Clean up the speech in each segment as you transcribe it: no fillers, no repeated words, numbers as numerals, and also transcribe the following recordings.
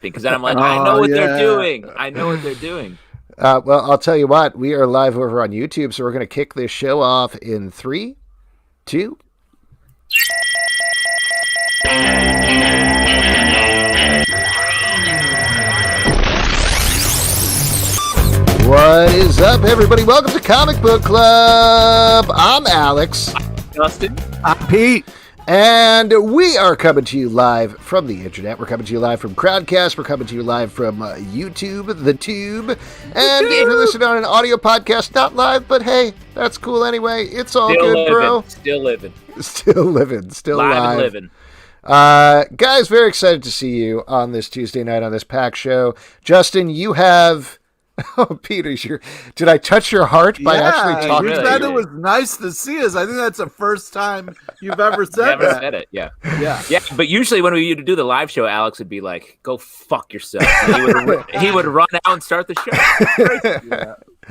because then I'm like, I know what they're doing. I know what they're doing. Well, I'll tell you what. We are live over on YouTube, so we're going to kick this show off in 3, 2. What is up, everybody? Welcome to Comic Book Club. I'm Alex. Justin. I'm Pete. And we are coming to you live from the internet. We're coming to you live from Crowdcast. We're coming to you live from YouTube, the Tube. And if you're listening on an audio podcast, not live, but hey, that's cool anyway. It's all Still good, living. bro. Still living. Still living. Still live. live. And living. Guys, very excited to see you on this Tuesday night on this pack show. Justin, you have... Oh, Peter, did I touch your heart by actually talking? You said it was nice to see us. I think that's the first time you've ever said Never said it. Yeah. But usually when we used to do the live show, Alex would be like, "Go fuck yourself." And he would run out and start the show.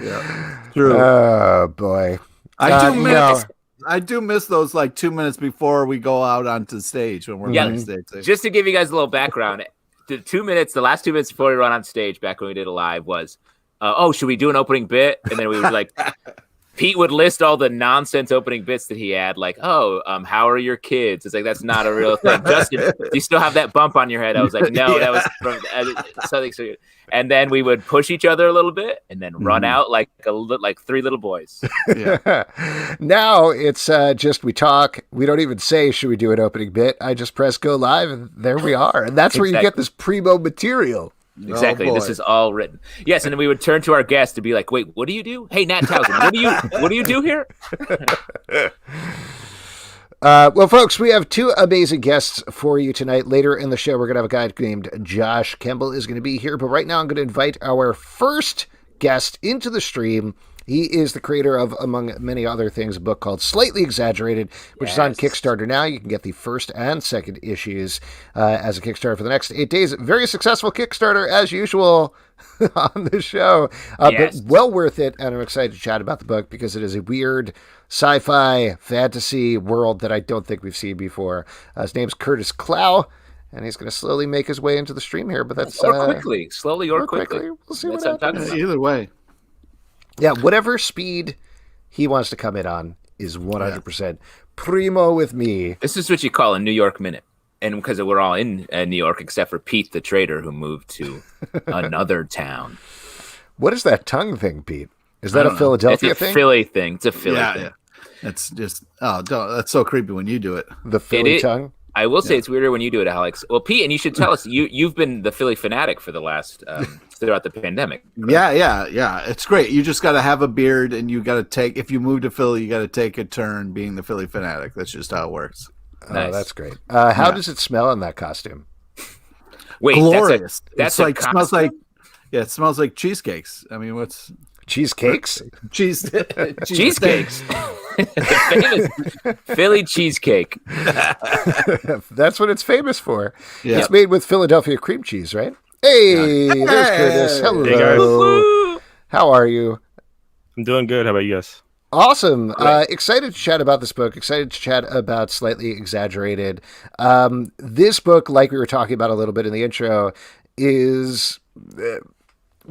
Yeah. True. Oh boy, I do miss those like 2 minutes before we go out onto the stage when we're on stage. Just to give you guys a little background, the last 2 minutes before we run on stage, back when we did a live, was. Should we do an opening bit? And then we would Pete would list all the nonsense opening bits that he had, like, how are your kids? It's like, that's not a real thing. Justin, do you still have that bump on your head? I was like, no, that was from something. So, and then we would push each other a little bit and then run out like three little boys. Yeah. Now it's just we talk. We don't even say, should we do an opening bit? I just press go live and there we are. And that's where you get this primo material. Exactly. This is all written. Yes, and then we would turn to our guest to be like, "Wait, what do you do? Hey, Nat Townsend, what do you do here?" Well, folks, we have two amazing guests for you tonight. Later in the show, we're going to have a guy named Josh Kemble is going to be here. But right now, I'm going to invite our first guest into the stream. He is the creator of, among many other things, a book called Slightly Exaggerated, which is on Kickstarter now. You can get the first and second issues as a Kickstarter for the next 8 days. Very successful Kickstarter, as usual, on the show. But well worth it, and I'm excited to chat about the book because it is a weird sci-fi fantasy world that I don't think we've seen before. His name's Curtis Clow, and he's going to slowly make his way into the stream here. But that's slowly or quickly. We'll see what happens. Either way. Yeah, whatever speed he wants to come in on is 100% primo with me. This is what you call a New York minute. And because we're all in New York, except for Pete the trader, who moved to another town. What is that tongue thing, Pete? Is that a Philadelphia thing? It's a Philly thing. It's a Philly thing. Yeah. It's just, that's so creepy when you do it. The Philly tongue? I will say it's weirder when you do it, Alex. Well, Pete, and you should tell us, you've been the Philly fanatic for the last, throughout the pandemic. Right? Yeah. It's great. You just got to have a beard and you got to if you move to Philly, you got to take a turn being the Philly fanatic. That's just how it works. Nice. Oh, that's great. How does it smell in that costume? Wait, glorious. It smells like cheesecakes. I mean, what's... Cheesecakes? Cheesecakes. The famous Philly cheesecake. That's what it's famous for. Yeah. It's made with Philadelphia cream cheese, right? Hey, there's Curtis. Hello. Hey, guys. How are you? I'm doing good. How about you guys? Awesome. Excited to chat about this book. Excited to chat about Slightly Exaggerated. This book, like we were talking about a little bit in the intro, is...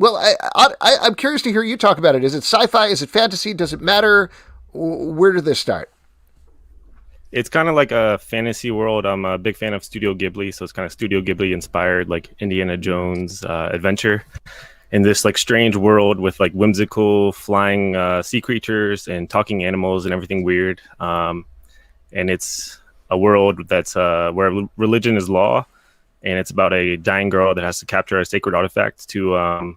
I'm curious to hear you talk about it. Is it sci-fi? Is it fantasy? Does it matter? Where did this start? It's kind of like a fantasy world. I'm a big fan of Studio Ghibli, so it's kind of Studio Ghibli inspired, like Indiana Jones adventure in this like strange world with like whimsical flying sea creatures and talking animals and everything weird. And it's a world that's where religion is law, and it's about a dying girl that has to capture a sacred artifact to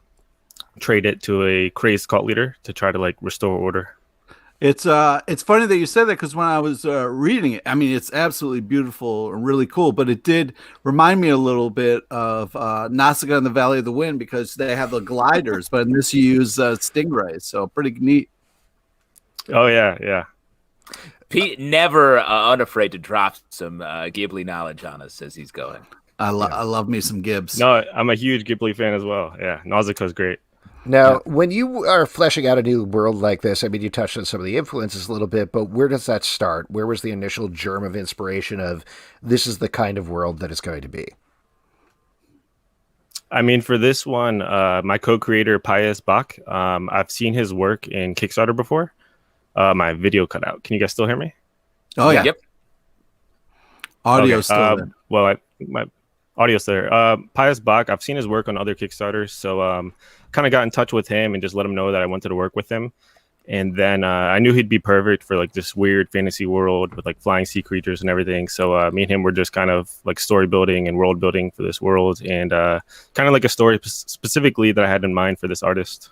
trade it to a crazed cult leader to try to like restore order. It's funny that you said that because when I was reading it, I mean, it's absolutely beautiful and really cool, but it did remind me a little bit of Nausicaa and the Valley of the Wind because they have the gliders, but in this you use stingrays, so pretty neat. Oh, yeah. Pete never unafraid to drop some Ghibli knowledge on us as he's going. I love me some Gibbs. No, I'm a huge Ghibli fan as well. Yeah, Nausicaa's great. Now, when you are fleshing out a new world like this, I mean, you touched on some of the influences a little bit, but where does that start? Where was the initial germ of inspiration of this is the kind of world that it's going to be? I mean, for this one, my co-creator Pius Bach, I've seen his work in Kickstarter before. My video cut out. Can you guys still hear me? Oh yeah. Yep. Audio's still there. Well, my audio's there. Pius Bach, I've seen his work on other Kickstarters, so kind of got in touch with him and just let him know that I wanted to work with him. And then I knew he'd be perfect for like this weird fantasy world with like flying sea creatures and everything. So me and him were just kind of like story building and world building for this world, and kind of like a story specifically that I had in mind for this artist.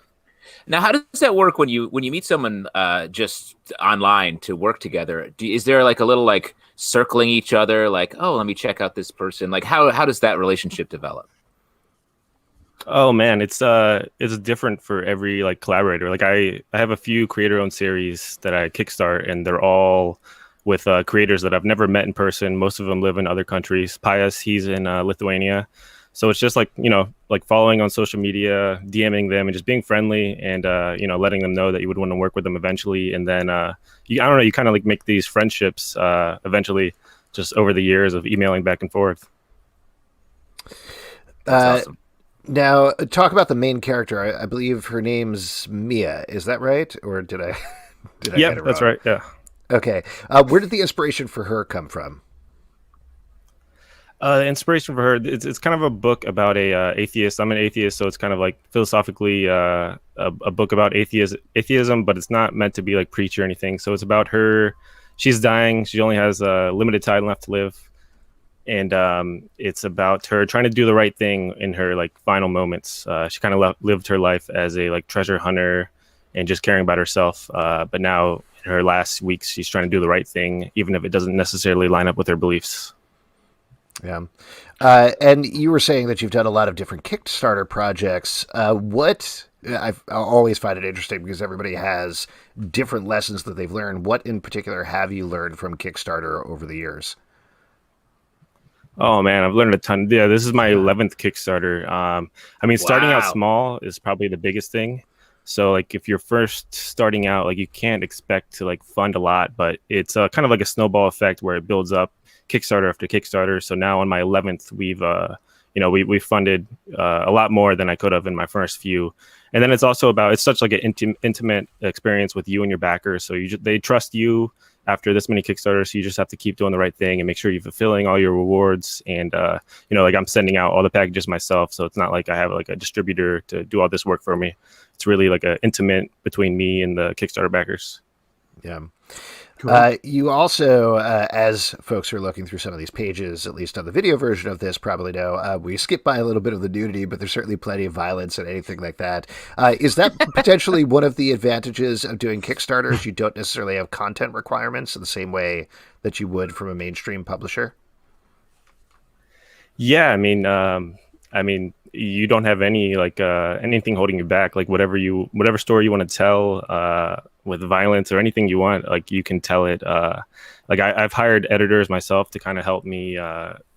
Now, how does that work when you meet someone just online to work together? Is there like a little like circling each other, like, oh, let me check out this person? Like, how does that relationship develop? Oh man, it's different for every like collaborator. Like I have a few creator-owned series that I kickstart, and they're all with creators that I've never met in person. Most of them live in other countries. Pius, he's in Lithuania. So it's just like, like following on social media, DMing them and just being friendly and, letting them know that you would want to work with them eventually. And then, you kind of like make these friendships eventually just over the years of emailing back and forth. That's awesome. Now, talk about the main character. I believe her name's Mia. Is that right? Or did I get it wrong? That's right. Yeah. Okay. Where did the inspiration for her come from? The inspiration for her, it's kind of a book about a atheist. I'm an atheist, so it's kind of like philosophically a book about atheism, but it's not meant to be like preach or anything. So it's about her. She's dying. She only has a limited time left to live. And it's about her trying to do the right thing in her like final moments. She kind of lived her life as a like treasure hunter and just caring about herself. But now in her last weeks, she's trying to do the right thing, even if it doesn't necessarily line up with her beliefs. Yeah. And you were saying that you've done a lot of different Kickstarter projects. I always find it interesting because everybody has different lessons that they've learned. What in particular have you learned from Kickstarter over the years? Oh man, I've learned a ton. Yeah, this is my 11th Kickstarter. I mean, starting out small is probably the biggest thing. So like if you're first starting out, like you can't expect to like fund a lot, but it's kind of like a snowball effect where it builds up Kickstarter after Kickstarter. So now on my 11th, we've funded a lot more than I could have in my first few. And then it's also it's such like an intimate experience with you and your backers. So they trust you after this many Kickstarters. So you just have to keep doing the right thing and make sure you're fulfilling all your rewards. And, like I'm sending out all the packages myself. So it's not like I have like a distributor to do all this work for me. It's really like an intimate between me and the Kickstarter backers. Yeah. Cool. You also, as folks are looking through some of these pages, at least on the video version of this, probably know, we skip by a little bit of the nudity, but there's certainly plenty of violence and anything like that. Is that potentially one of the advantages of doing Kickstarters? You don't necessarily have content requirements in the same way that you would from a mainstream publisher? Yeah, I mean, you don't have any like anything holding you back. Like whatever story you want to tell with violence or anything you want, like you can tell it. Like I've hired editors myself to kind of help me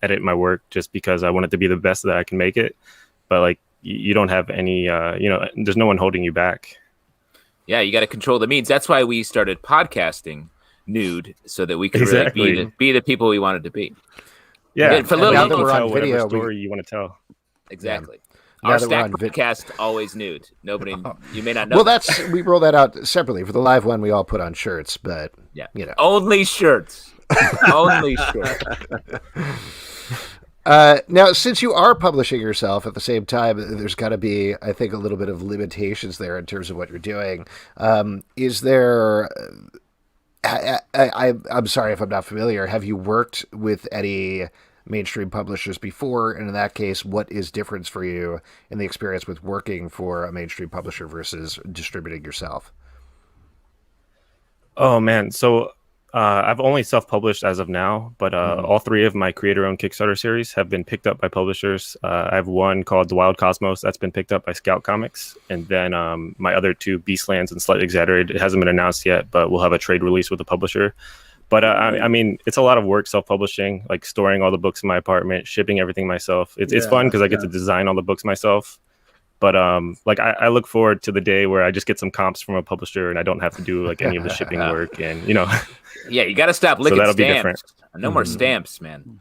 edit my work just because I want it to be the best that I can make it. But like you don't have any, there's no one holding you back. Yeah, you got to control the means. That's why we started podcasting nude, so that we could really be the people we wanted to be. Yeah, for little now that we're on video, story you want to tell. Exactly. Yeah. Our Stack podcast always nude. Nobody, you may not know. Well, we roll that out separately. For the live one, we all put on shirts, but yeah, only shirts. Only shirts. Now, since you are publishing yourself at the same time, there's got to be, I think, a little bit of limitations there in terms of what you're doing. Is there? I'm sorry if I'm not familiar. Have you worked with any mainstream publishers before? And in that case, what is difference for you in the experience with working for a mainstream publisher versus distributing yourself? Oh man. So I've only self-published as of now, but all three of my creator-owned Kickstarter series have been picked up by publishers. I have one called The Wild Cosmos that's been picked up by Scout Comics. And then my other two, Beastlands and Slightly Exaggerated, it hasn't been announced yet, but we'll have a trade release with the publisher. But I mean, it's a lot of work self-publishing, like storing all the books in my apartment, shipping everything myself. It's fun because I get to design all the books myself. But like I look forward to the day where I just get some comps from a publisher and I don't have to do like any of the shipping work. And yeah, you got to stop licking so that'll stamps. Be different. No more stamps, man.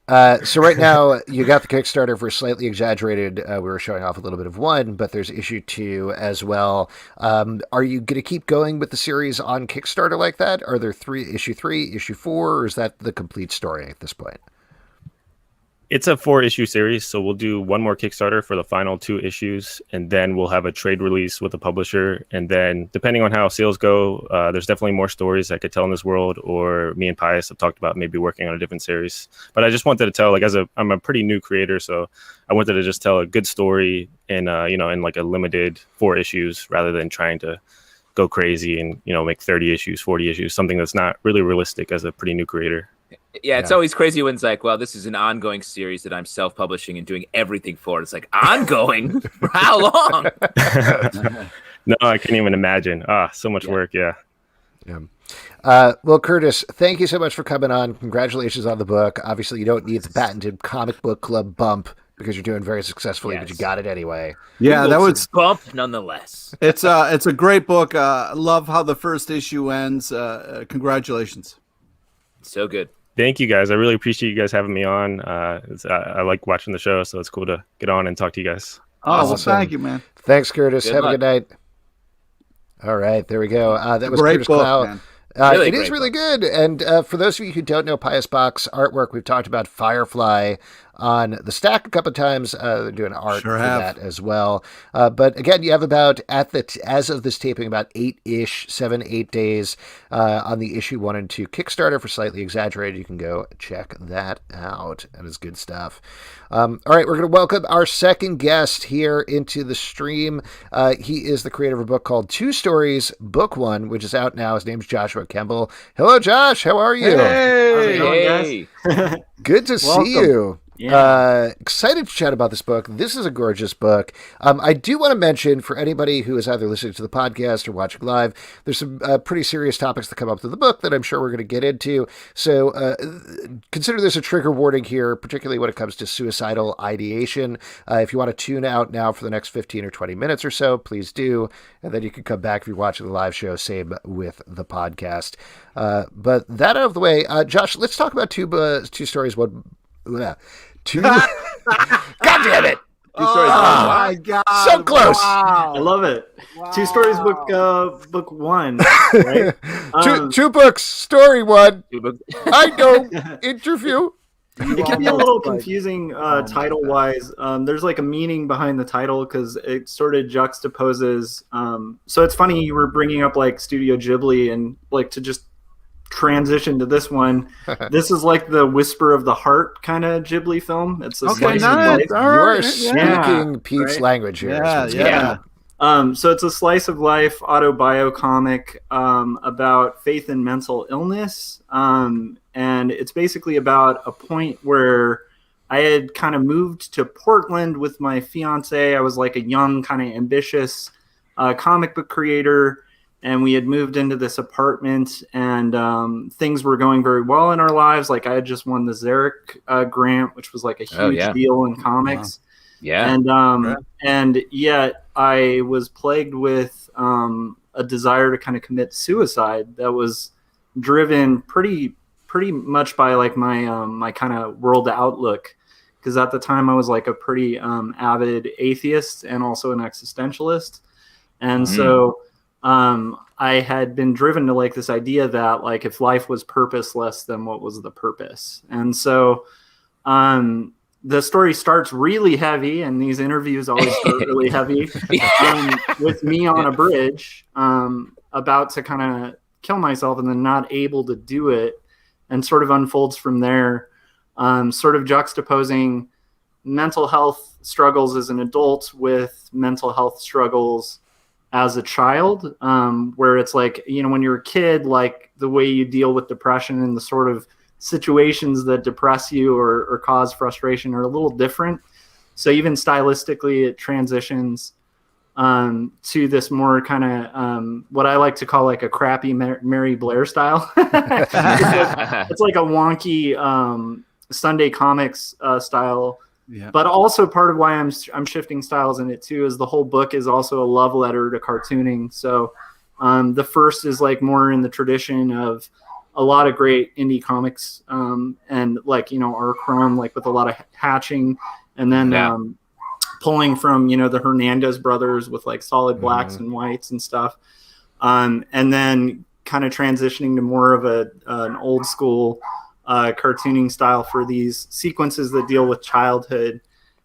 So right now you got the Kickstarter for Slightly Exaggerated. We were showing off a little bit of one, but there's issue 2 as well. Are you going to keep going with the series on Kickstarter like that? Are there issue 3, issue 4, or is that the complete story at this point? It's a 4-issue series, so we'll do one more Kickstarter for the final 2 issues, and then we'll have a trade release with the publisher. And then, depending on how sales go, there's definitely more stories I could tell in this world. Or me and Pius have talked about maybe working on a different series. But I just wanted to tell, like, I'm a pretty new creator, so I wanted to just tell a good story in in like a limited 4 issues, rather than trying to go crazy and make 30 issues, 40 issues, something that's not really realistic as a pretty new creator. Yeah, it's always crazy when it's like, well, this is an ongoing series that I'm self-publishing and doing everything for. It's like, ongoing? For how long? No, I can't even imagine. So much work, yeah. Well, Curtis, thank you so much for coming on. Congratulations on the book. Obviously, you don't need the patented comic book club bump because you're doing very successfully, but you got it anyway. Yeah, that was bump nonetheless. It's a great book. I love how the first issue ends. Congratulations. So good. Thank you, guys. I really appreciate you guys having me on. I like watching the show, so it's cool to get on and talk to you guys. Awesome. Well, thank you, man. Thanks, Curtis. Have a good night. All right, there we go. That was great Curtis book, Clow. man. It is really good. And for those of you who don't know Pius Bach's artwork, we've talked about Firefly on the stack a couple of times. They're doing art for that as well. But again, you have about, as of this taping, about 8 days on the issue 1 and 2 Kickstarter for Slightly Exaggerated. You can go check that out. That is good stuff. All right, we're going to welcome our second guest here into the stream. He is the creator of a book called 2 Stories, Book 1, which is out now. His name's Joshua Kemble. Hello, Josh. How are you? Hey. Good to see you. Yeah. Excited to chat about this book. This is a gorgeous book. I do want to mention, for anybody who is either listening to the podcast or watching live, there's some pretty serious topics that come up to the book that I'm sure we're going to get into. So consider this a trigger warning here, particularly when it comes to suicidal ideation. If you want to tune out now for the next 15 or 20 minutes or so, please do. And then you can come back if you're watching the live show, same with the podcast. But that out of the way, Josh, let's talk about two stories. God damn it! Oh my God! So close. Wow. I love it. Wow. 2 Stories, book 1. Right? Two books. Story 1. I know. Interview. It can be a little confusing title-wise. There's like a meaning behind the title because it sort of juxtaposes. So it's funny you were bringing up like Studio Ghibli and like to just transition to this one. This is like the Whisper of the Heart kind of Ghibli film. It's a slice of life. You are speaking Pete's language here. Yeah. So it's a slice of life autobio comic about faith and mental illness. And it's basically about a point where I had kind of moved to Portland with my fiance. I was like a young, kind of ambitious comic book creator. And we had moved into this apartment, and things were going very well in our lives. Like I had just won the Zarek grant, which was like a huge deal in comics. Wow. Yeah. And yet I was plagued with a desire to kind of commit suicide that was driven pretty much by like my my kind of world outlook. Because at the time I was like a pretty avid atheist and also an existentialist, and so. I had been driven to like this idea that like if life was purposeless, then what was the purpose? And so the story starts really heavy, and these interviews always start really heavy with me on a bridge about to kind of kill myself and then not able to do it, and sort of unfolds from there, sort of juxtaposing mental health struggles as an adult with mental health struggles as a child, where it's like, you know, when you're a kid, like the way you deal with depression and the sort of situations that depress you or cause frustration are a little different. So even stylistically, it transitions to this more kind of what I like to call like a crappy Mary Blair style. It's like a wonky Sunday comics style. Yeah. But also part of why I'm shifting styles in it too is the whole book is also a love letter to cartooning. So the first is like more in the tradition of a lot of great indie comics, and like, you know, our Chrome, like with a lot of hatching, and then pulling from, you know, the Hernandez brothers with like solid blacks and whites and stuff. And then kind of transitioning to more of an old school cartooning style for these sequences that deal with childhood,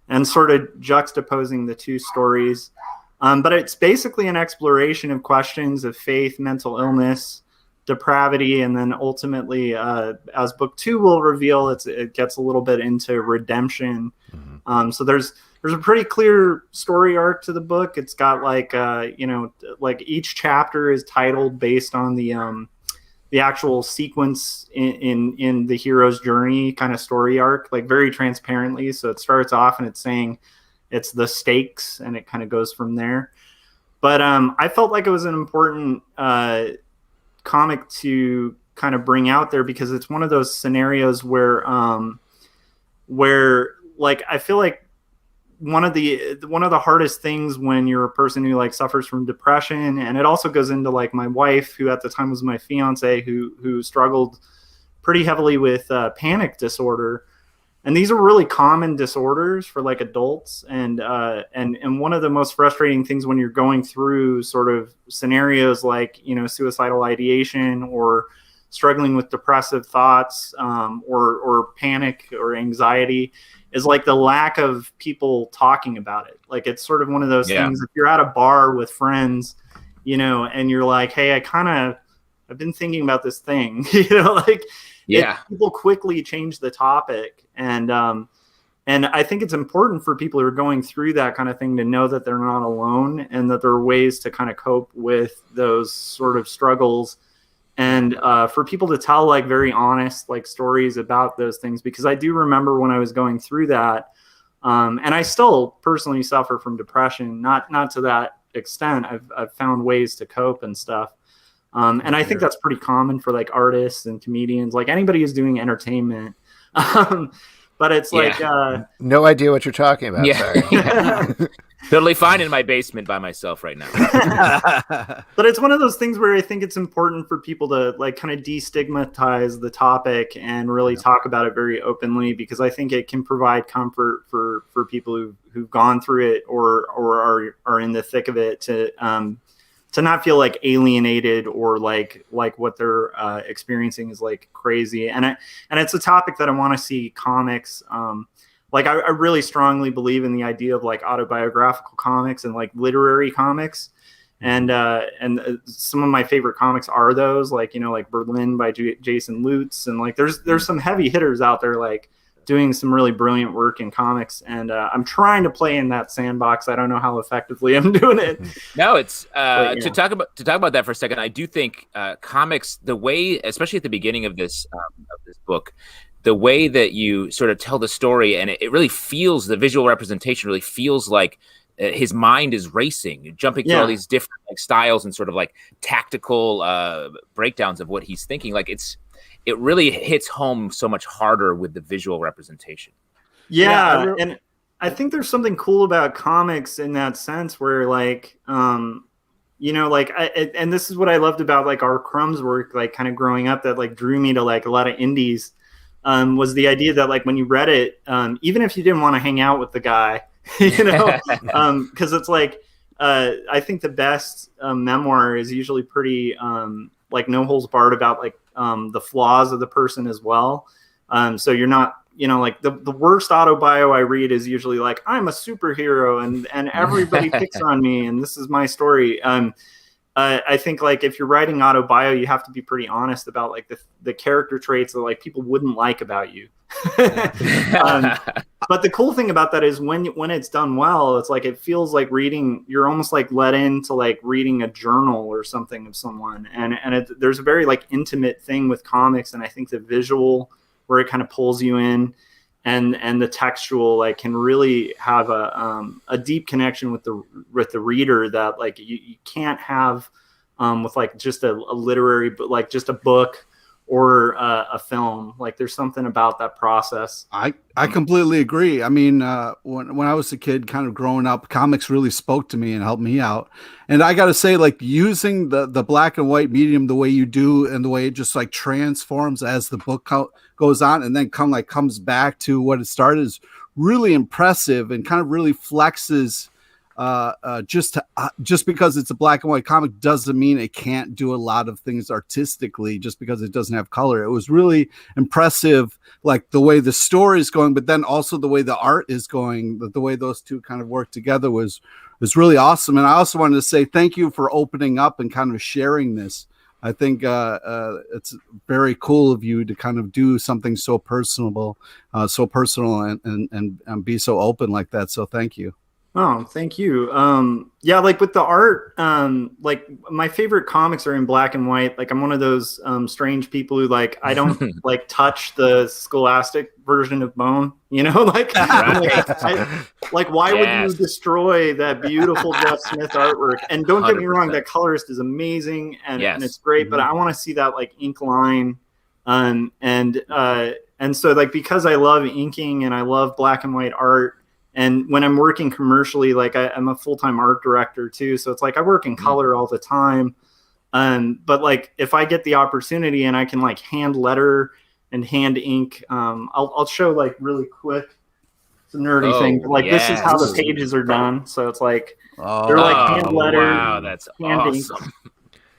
and sort of juxtaposing the two stories. But it's basically an exploration of questions of faith, mental illness, depravity, and then ultimately, as book 2 will reveal, it gets a little bit into redemption. So there's a pretty clear story arc to the book. It's got like you know, like each chapter is titled based on the actual sequence in the hero's journey kind of story arc, like very transparently. So it starts off and it's saying it's the stakes, and it kind of goes from there. But I felt like it was an important comic to kind of bring out there, because it's one of those scenarios where like I feel like one of the hardest things when you're a person who like suffers from depression, and it also goes into like my wife, who at the time was my fiance, who struggled pretty heavily with panic disorder. And these are really common disorders for like adults. And one of the most frustrating things when you're going through sort of scenarios like, you know, suicidal ideation or struggling with depressive thoughts, or panic or anxiety, is like the lack of people talking about it. Like it's sort of one of those things, if you're at a bar with friends, you know, and you're like, hey, I've been thinking about this thing, you know, like, people quickly change the topic. And I think it's important for people who are going through that kind of thing to know that they're not alone, and that there are ways to kind of cope with those sort of struggles. And for people to tell like very honest like stories about those things, because I do remember when I was going through that, and I still personally suffer from depression, not to that extent. I've found ways to cope and stuff. And I think that's pretty common for like artists and comedians, like anybody who's doing entertainment. But it's like no idea what you're talking about. Sorry. Totally fine in my basement by myself right now. But it's one of those things where I think it's important for people to like kind of destigmatize the topic and really talk about it very openly, because I think it can provide comfort for people who've gone through it or are in the thick of it, to not feel like alienated or like what they're experiencing is like crazy. And it's a topic that I want to see comics. Like I really strongly believe in the idea of like autobiographical comics and like literary comics. And some of my favorite comics are those, like, you know, like Berlin by Jason Lutz. And like, there's some heavy hitters out there, like doing some really brilliant work in comics. And I'm trying to play in that sandbox. I don't know how effectively I'm doing it. No, it's to talk about that for a second. I do think comics, the way, especially at the beginning of this book, the way that you sort of tell the story, and it really feels, the visual representation really feels like his mind is racing, jumping through all these different like styles and sort of like tactical breakdowns of what he's thinking. Like it really hits home so mumuch harder with the visual representation. Yeah, and I think there's something cool about comics in that sense, where like, you know, like, and this is what I loved about like our Crumbs work, like kind of growing up, that like drew me to like a lot of indies, was the idea that like when you read it, even if you didn't want to hang out with the guy, you know, because it's like, I think the best memoir is usually pretty like no holds barred about like the flaws of the person as well. So you're not, you know, like the worst autobio I read is usually like, I'm a superhero and everybody picks on me and this is my story. I think like if you're writing autobio, you have to be pretty honest about like the character traits that like people wouldn't like about you. But the cool thing about that is when it's done well, it's like it feels like reading. You're almost like let into like reading a journal or something of someone, and there's a very like intimate thing with comics, and I think the visual where it kind of pulls you in, and the textual like can really have a deep connection with the reader that like you can't have with like just a literary, but like just a book or a film. Like there's something about that process. I completely agree. I mean, when I was a kid, kind of growing up, comics really spoke to me and helped me out. And I got to say, like using the black and white medium the way you do, and the way it just like transforms as the book goes on, and then comes back to what it started, is really impressive and kind of really flexes. Just because it's a black and white comic doesn't mean it can't do a lot of things artistically just because it doesn't have color. It was really impressive, like the way the story is going, but then also the way the art is going, the way those two kind of work together was really awesome. And I also wanted to say thank you for opening up and kind of sharing this. I think it's very cool of you to kind of do something so personal and be so open like that. So thank you. Oh, thank you. Yeah, like with the art, like my favorite comics are in black and white. Like I'm one of those strange people who like I don't like touch the scholastic version of Bone. You know, like why would you destroy that beautiful Jeff Smith artwork? And don't get me wrong, that colorist is amazing and it's great, but I want to see that like ink line, and so like because I love inking and I love black and white art. And when I'm working commercially, like I'm a full-time art director too. So it's like I work in color all the time. But like if I get the opportunity and I can like hand letter and hand ink, I'll show like really quick. It's a nerdy thing. But like this is how the pages are done. So it's like they're like hand lettered. Wow, that's hand awesome.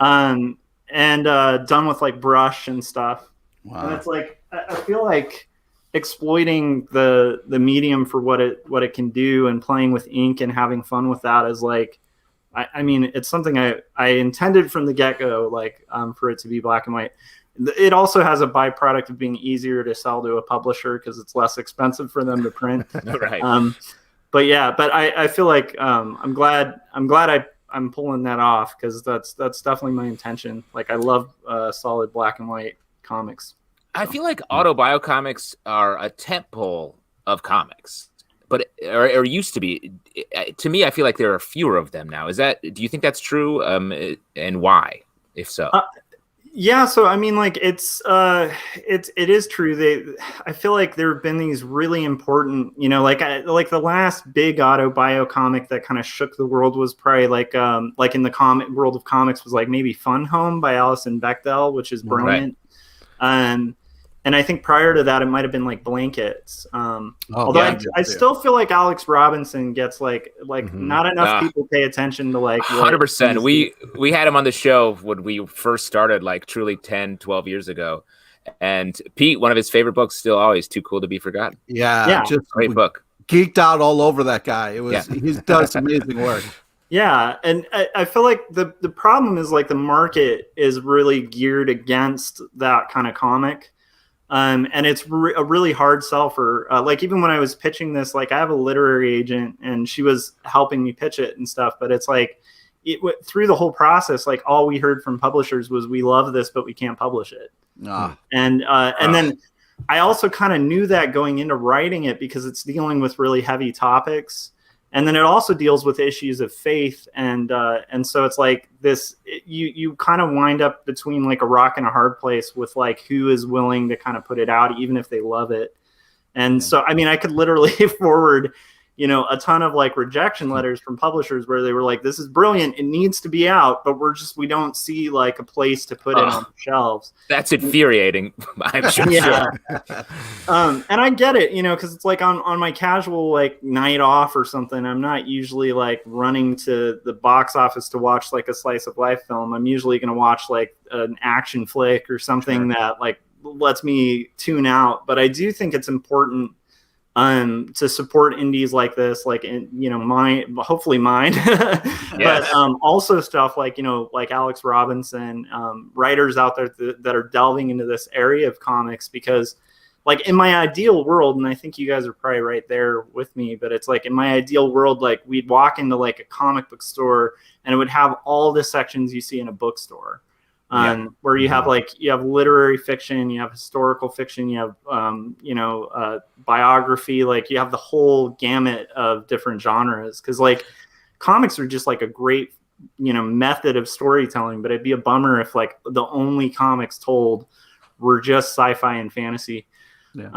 Ink, and done with like brush and stuff. Wow. And it's like I feel like exploiting the medium for what it can do and playing with ink and having fun with that is like I mean it's something I intended from the get-go, like for it to be black and white. It also has a byproduct of being easier to sell to a publisher because it's less expensive for them to print. Right. But I feel like I'm glad I'm pulling that off because that's definitely my intention. Like I love solid black and white comics. I feel like autobio comics are a tentpole of comics, but or used to be. To me, I feel like there are fewer of them now. Do you think that's true? And why, if so? Yeah, so I mean, like it is true. I feel like there have been these really important, you know, like the last big autobio comic that kind of shook the world was probably like in the comic world of comics was like maybe Fun Home by Alison Bechdel, which is brilliant. Right. And I think prior to that, it might have been like Blankets. Although I still feel like Alex Robinson gets like not enough people pay attention to like 100%. We had him on the show when we first started, like truly 10, 12 years ago. And Pete, one of his favorite books, still always Too Cool to Be Forgotten. Yeah. Just great book. Geeked out all over that guy. He does amazing work. Yeah, and I feel like the problem is like the market is really geared against that kind of comic. And it's a really hard sell for like even when I was pitching this, like I have a literary agent and she was helping me pitch it and stuff. But it's like through the whole process, like all we heard from publishers was we love this, but we can't publish it. And then I also kind of knew that going into writing it because it's dealing with really heavy topics. And then it also deals with issues of faith, and so it's like this. You kind of wind up between like a rock and a hard place with like who is willing to kind of put it out, even if they love it. And so, I mean, I could literally forward, you know, a ton of like rejection letters from publishers where they were like, "This is brilliant. It needs to be out, but we don't see like a place to put it on the shelves." That's infuriating. I'm sure. Yeah. And I get it, you know, because it's like on my casual like night off or something, I'm not usually like running to the box office to watch like a slice of life film. I'm usually going to watch like an action flick or something that like lets me tune out. But I do think it's important to support indies like this, like hopefully mine, but also stuff like, you know, like Alex Robinson, writers out there that are delving into this area of comics, because like in my ideal world, and I think you guys are probably right there with me, but it's like in my ideal world, like we'd walk into like a comic book store and it would have all the sections you see in a bookstore. Where you have literary fiction, you have historical fiction, you have biography, like you have the whole gamut of different genres. Because like comics are just like a great, you know, method of storytelling, but it'd be a bummer if like the only comics told were just sci-fi and fantasy. Yeah.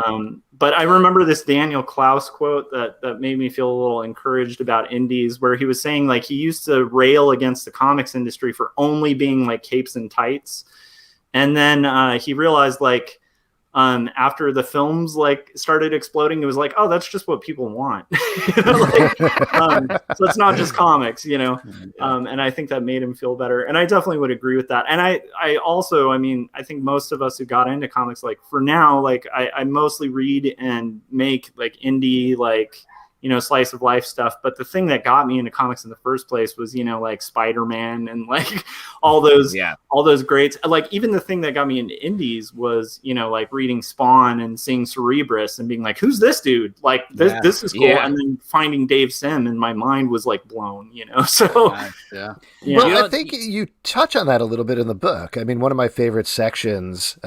But I remember this Daniel Klaus quote that made me feel a little encouraged about indies, where he was saying like he used to rail against the comics industry for only being like capes and tights. And then he realized like after the films like started exploding, it was like, oh, that's just what people want. So it's not just comics, you know. And I think that made him feel better. And I definitely would agree with that. And I also, I mean, I think most of us who got into comics, like for now, like I mostly read and make like indie, like, you know, slice of life stuff. But the thing that got me into comics in the first place was, you know, like Spider-Man and like all those greats. Like even the thing that got me into indies was, you know, like reading Spawn and seeing Cerebrus and being like, who's this dude? Like this is cool. And then finding Dave Sim, and my mind was like blown, you know? So Well, I think you touch on that a little bit in the book. I mean, one of my favorite sections,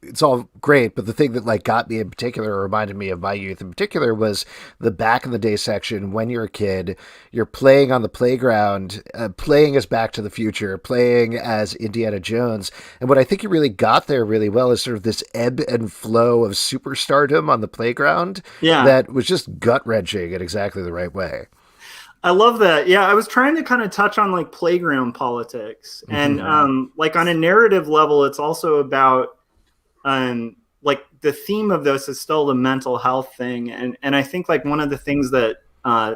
it's all great, but the thing that like got me in particular, or reminded me of my youth in particular, was the back in the day section. When you're a kid, you're playing on the playground, playing as Back to the Future, playing as Indiana Jones. And what I think you really got there really well is sort of this ebb and flow of superstardom on the playground that was just gut-wrenching in exactly the right way. I love that. Yeah, I was trying to kind of touch on like playground politics. And like on a narrative level, it's also about like the theme of this is still the mental health thing. And I think like one of the things that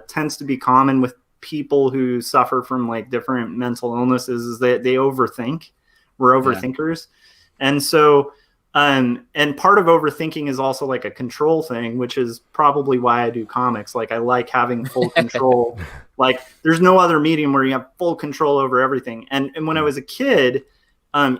tends to be common with people who suffer from like different mental illnesses is that they overthink. We're overthinkers. And so and part of overthinking is also like a control thing, which is probably why I do comics. Like I like having full control. Like there's no other medium where you have full control over everything. And when I was a kid,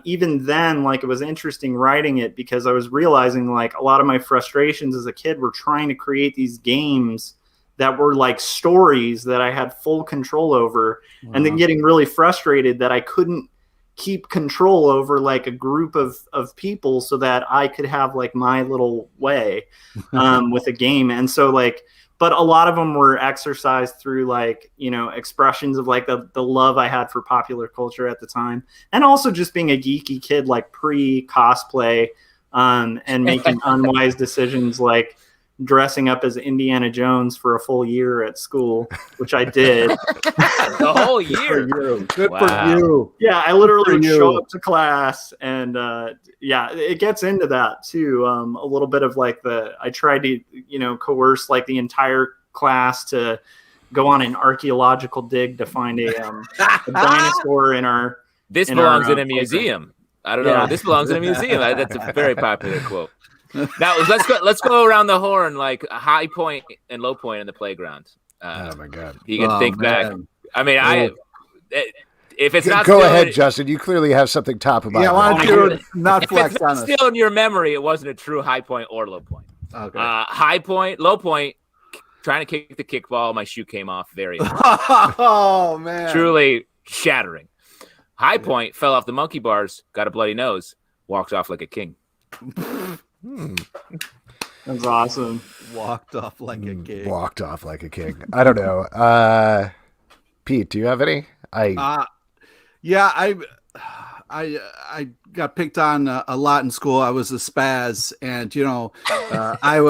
even then, like it was interesting writing it, because I was realizing like a lot of my frustrations as a kid were trying to create these games that were like stories that I had full control over, and then getting really frustrated that I couldn't keep control over like a group of people so that I could have like my little way with a game. And so like, but a lot of them were exercised through like, you know, expressions of like the love I had for popular culture at the time. And also just being a geeky kid, like pre-cosplay and making unwise decisions like dressing up as Indiana Jones for a full year at school, which I did. The whole year. Good for you. Yeah, I literally would show up to class, and it gets into that too. A little bit of like I tried to, you know, coerce like the entire class to go on an archaeological dig to find a dinosaur in our. This belongs in a museum. I don't know. This belongs in a museum. That's a very popular quote. Now let's go around the horn, like a high point and low point in the playground. Oh my God! You can think back. I mean, if it's not go ahead, Justin. You clearly have something top of mind. Yeah, why don't you not flex on us? Still in your memory, it wasn't a true high point or low point. Okay. High point, low point. Trying to kick the kickball, my shoe came off. Very. Oh man! Truly shattering. High point, fell off the monkey bars, got a bloody nose, walked off like a king. That's awesome. Walked off like a king. Walked off like a king. I don't know. Pete, do you have any? I got picked on a lot in school. I was a spaz, and you know, I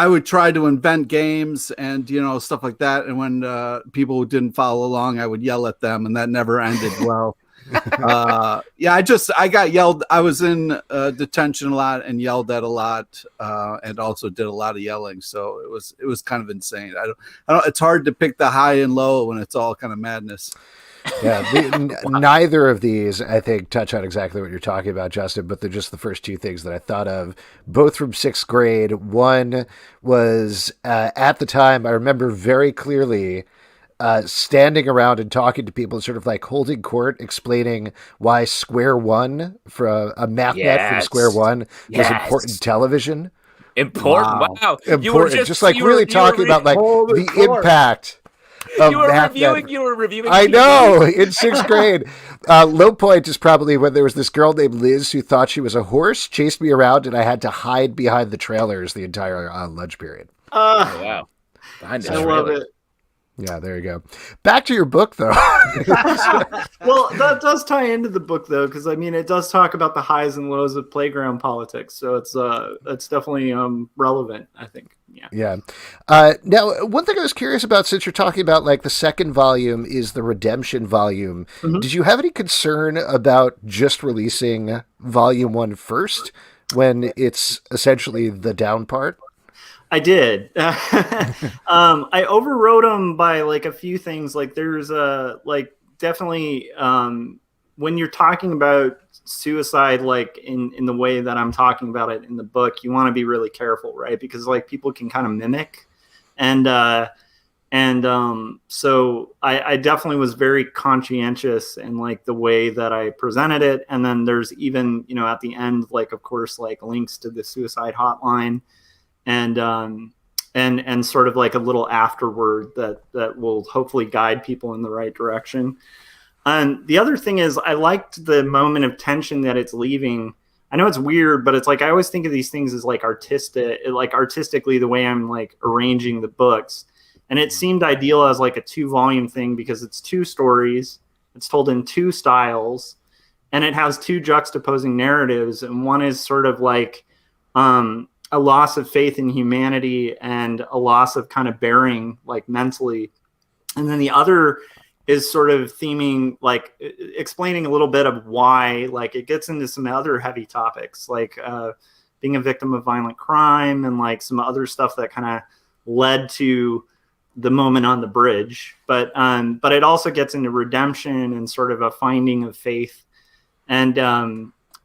would try to invent games and you know stuff like that. And when people didn't follow along, I would yell at them, and that never ended well. I got yelled. I was in detention a lot and yelled at a lot, and also did a lot of yelling. So it was kind of insane. I don't. It's hard to pick the high and low when it's all kind of madness. Yeah, neither of these, I think, touch on exactly what you're talking about, Justin, but they're just the first two things that I thought of, both from sixth grade. One was, at the time, I remember very clearly standing around and talking to people, sort of like holding court, explaining why Square One, for a math net from Square One, was important television. Important? Wow. Important. Just like really talking about like the impact. You were reviewing. I know, in sixth grade. Low point is probably when there was this girl named Liz who thought she was a horse, chased me around, and I had to hide behind the trailers the entire lunch period. Oh, wow. Behind the I love it. Yeah, there you go. Back to your book, though. Well, that does tie into the book, though, because I mean, it does talk about the highs and lows of playground politics, so it's definitely relevant, I think. Yeah. Yeah. Now, one thing I was curious about, since you're talking about like the second volume is the redemption volume, did you have any concern about just releasing volume 1 first when it's essentially the down part? I did. I overrode them by like a few things. Like there's definitely when you're talking about suicide, like in the way that I'm talking about it in the book, you want to be really careful, right? Because like people can kind of mimic, and so I definitely was very conscientious in like the way that I presented it. And then there's even, at the end, like of course, like links to the suicide hotline. And sort of like a little afterword that will hopefully guide people in the right direction. And the other thing is I liked the moment of tension that it's leaving. I know it's weird, but it's like I always think of these things as like artistically the way I'm like arranging the books. And it seemed ideal as like a 2-volume thing because it's 2 stories, it's told in 2 styles, and it has 2 juxtaposing narratives. And one is sort of like a loss of faith in humanity and a loss of kind of bearing like mentally. And then the other is sort of theming, like explaining a little bit of why, like it gets into some other heavy topics, like being a victim of violent crime and like some other stuff that kind of led to the moment on the bridge. But it also gets into redemption and sort of a finding of faith. And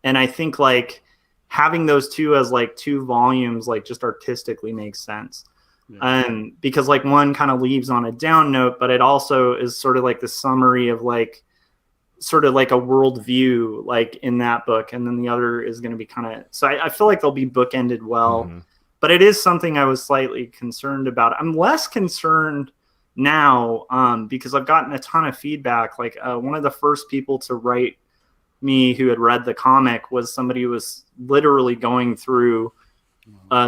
I think like having those 2 as like 2 volumes, like just artistically makes sense. Because like one kind of leaves on a down note, but it also is sort of like the summary of like sort of like a worldview, like in that book. And then the other is going to be kind of, so I feel like they'll be bookended well, but it is something I was slightly concerned about. I'm less concerned now because I've gotten a ton of feedback. Like one of the first people to write me who had read the comic was somebody who was literally going through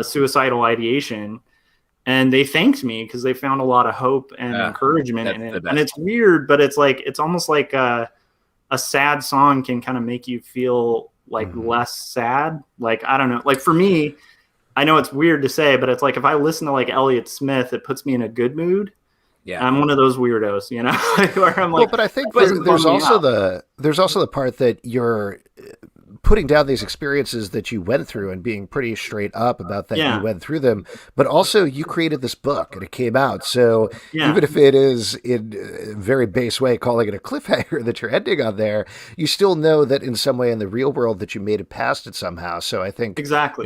suicidal ideation, and they thanked me because they found a lot of hope and encouragement in it. And it's weird, but it's like it's almost like a sad song can kind of make you feel like less sad. Like I don't know, like for me, I know it's weird to say, but it's like if I listen to like Elliott Smith, it puts me in a good mood. Yeah, I'm one of those weirdos, where I'm like. Well, but I think there's also the part that you're putting down these experiences that you went through and being pretty straight up about that you went through them, but also you created this book and it came out. So even if it is in a very base way calling it a cliffhanger that you're ending on there, you still know that in some way in the real world that you made it past it somehow. So I think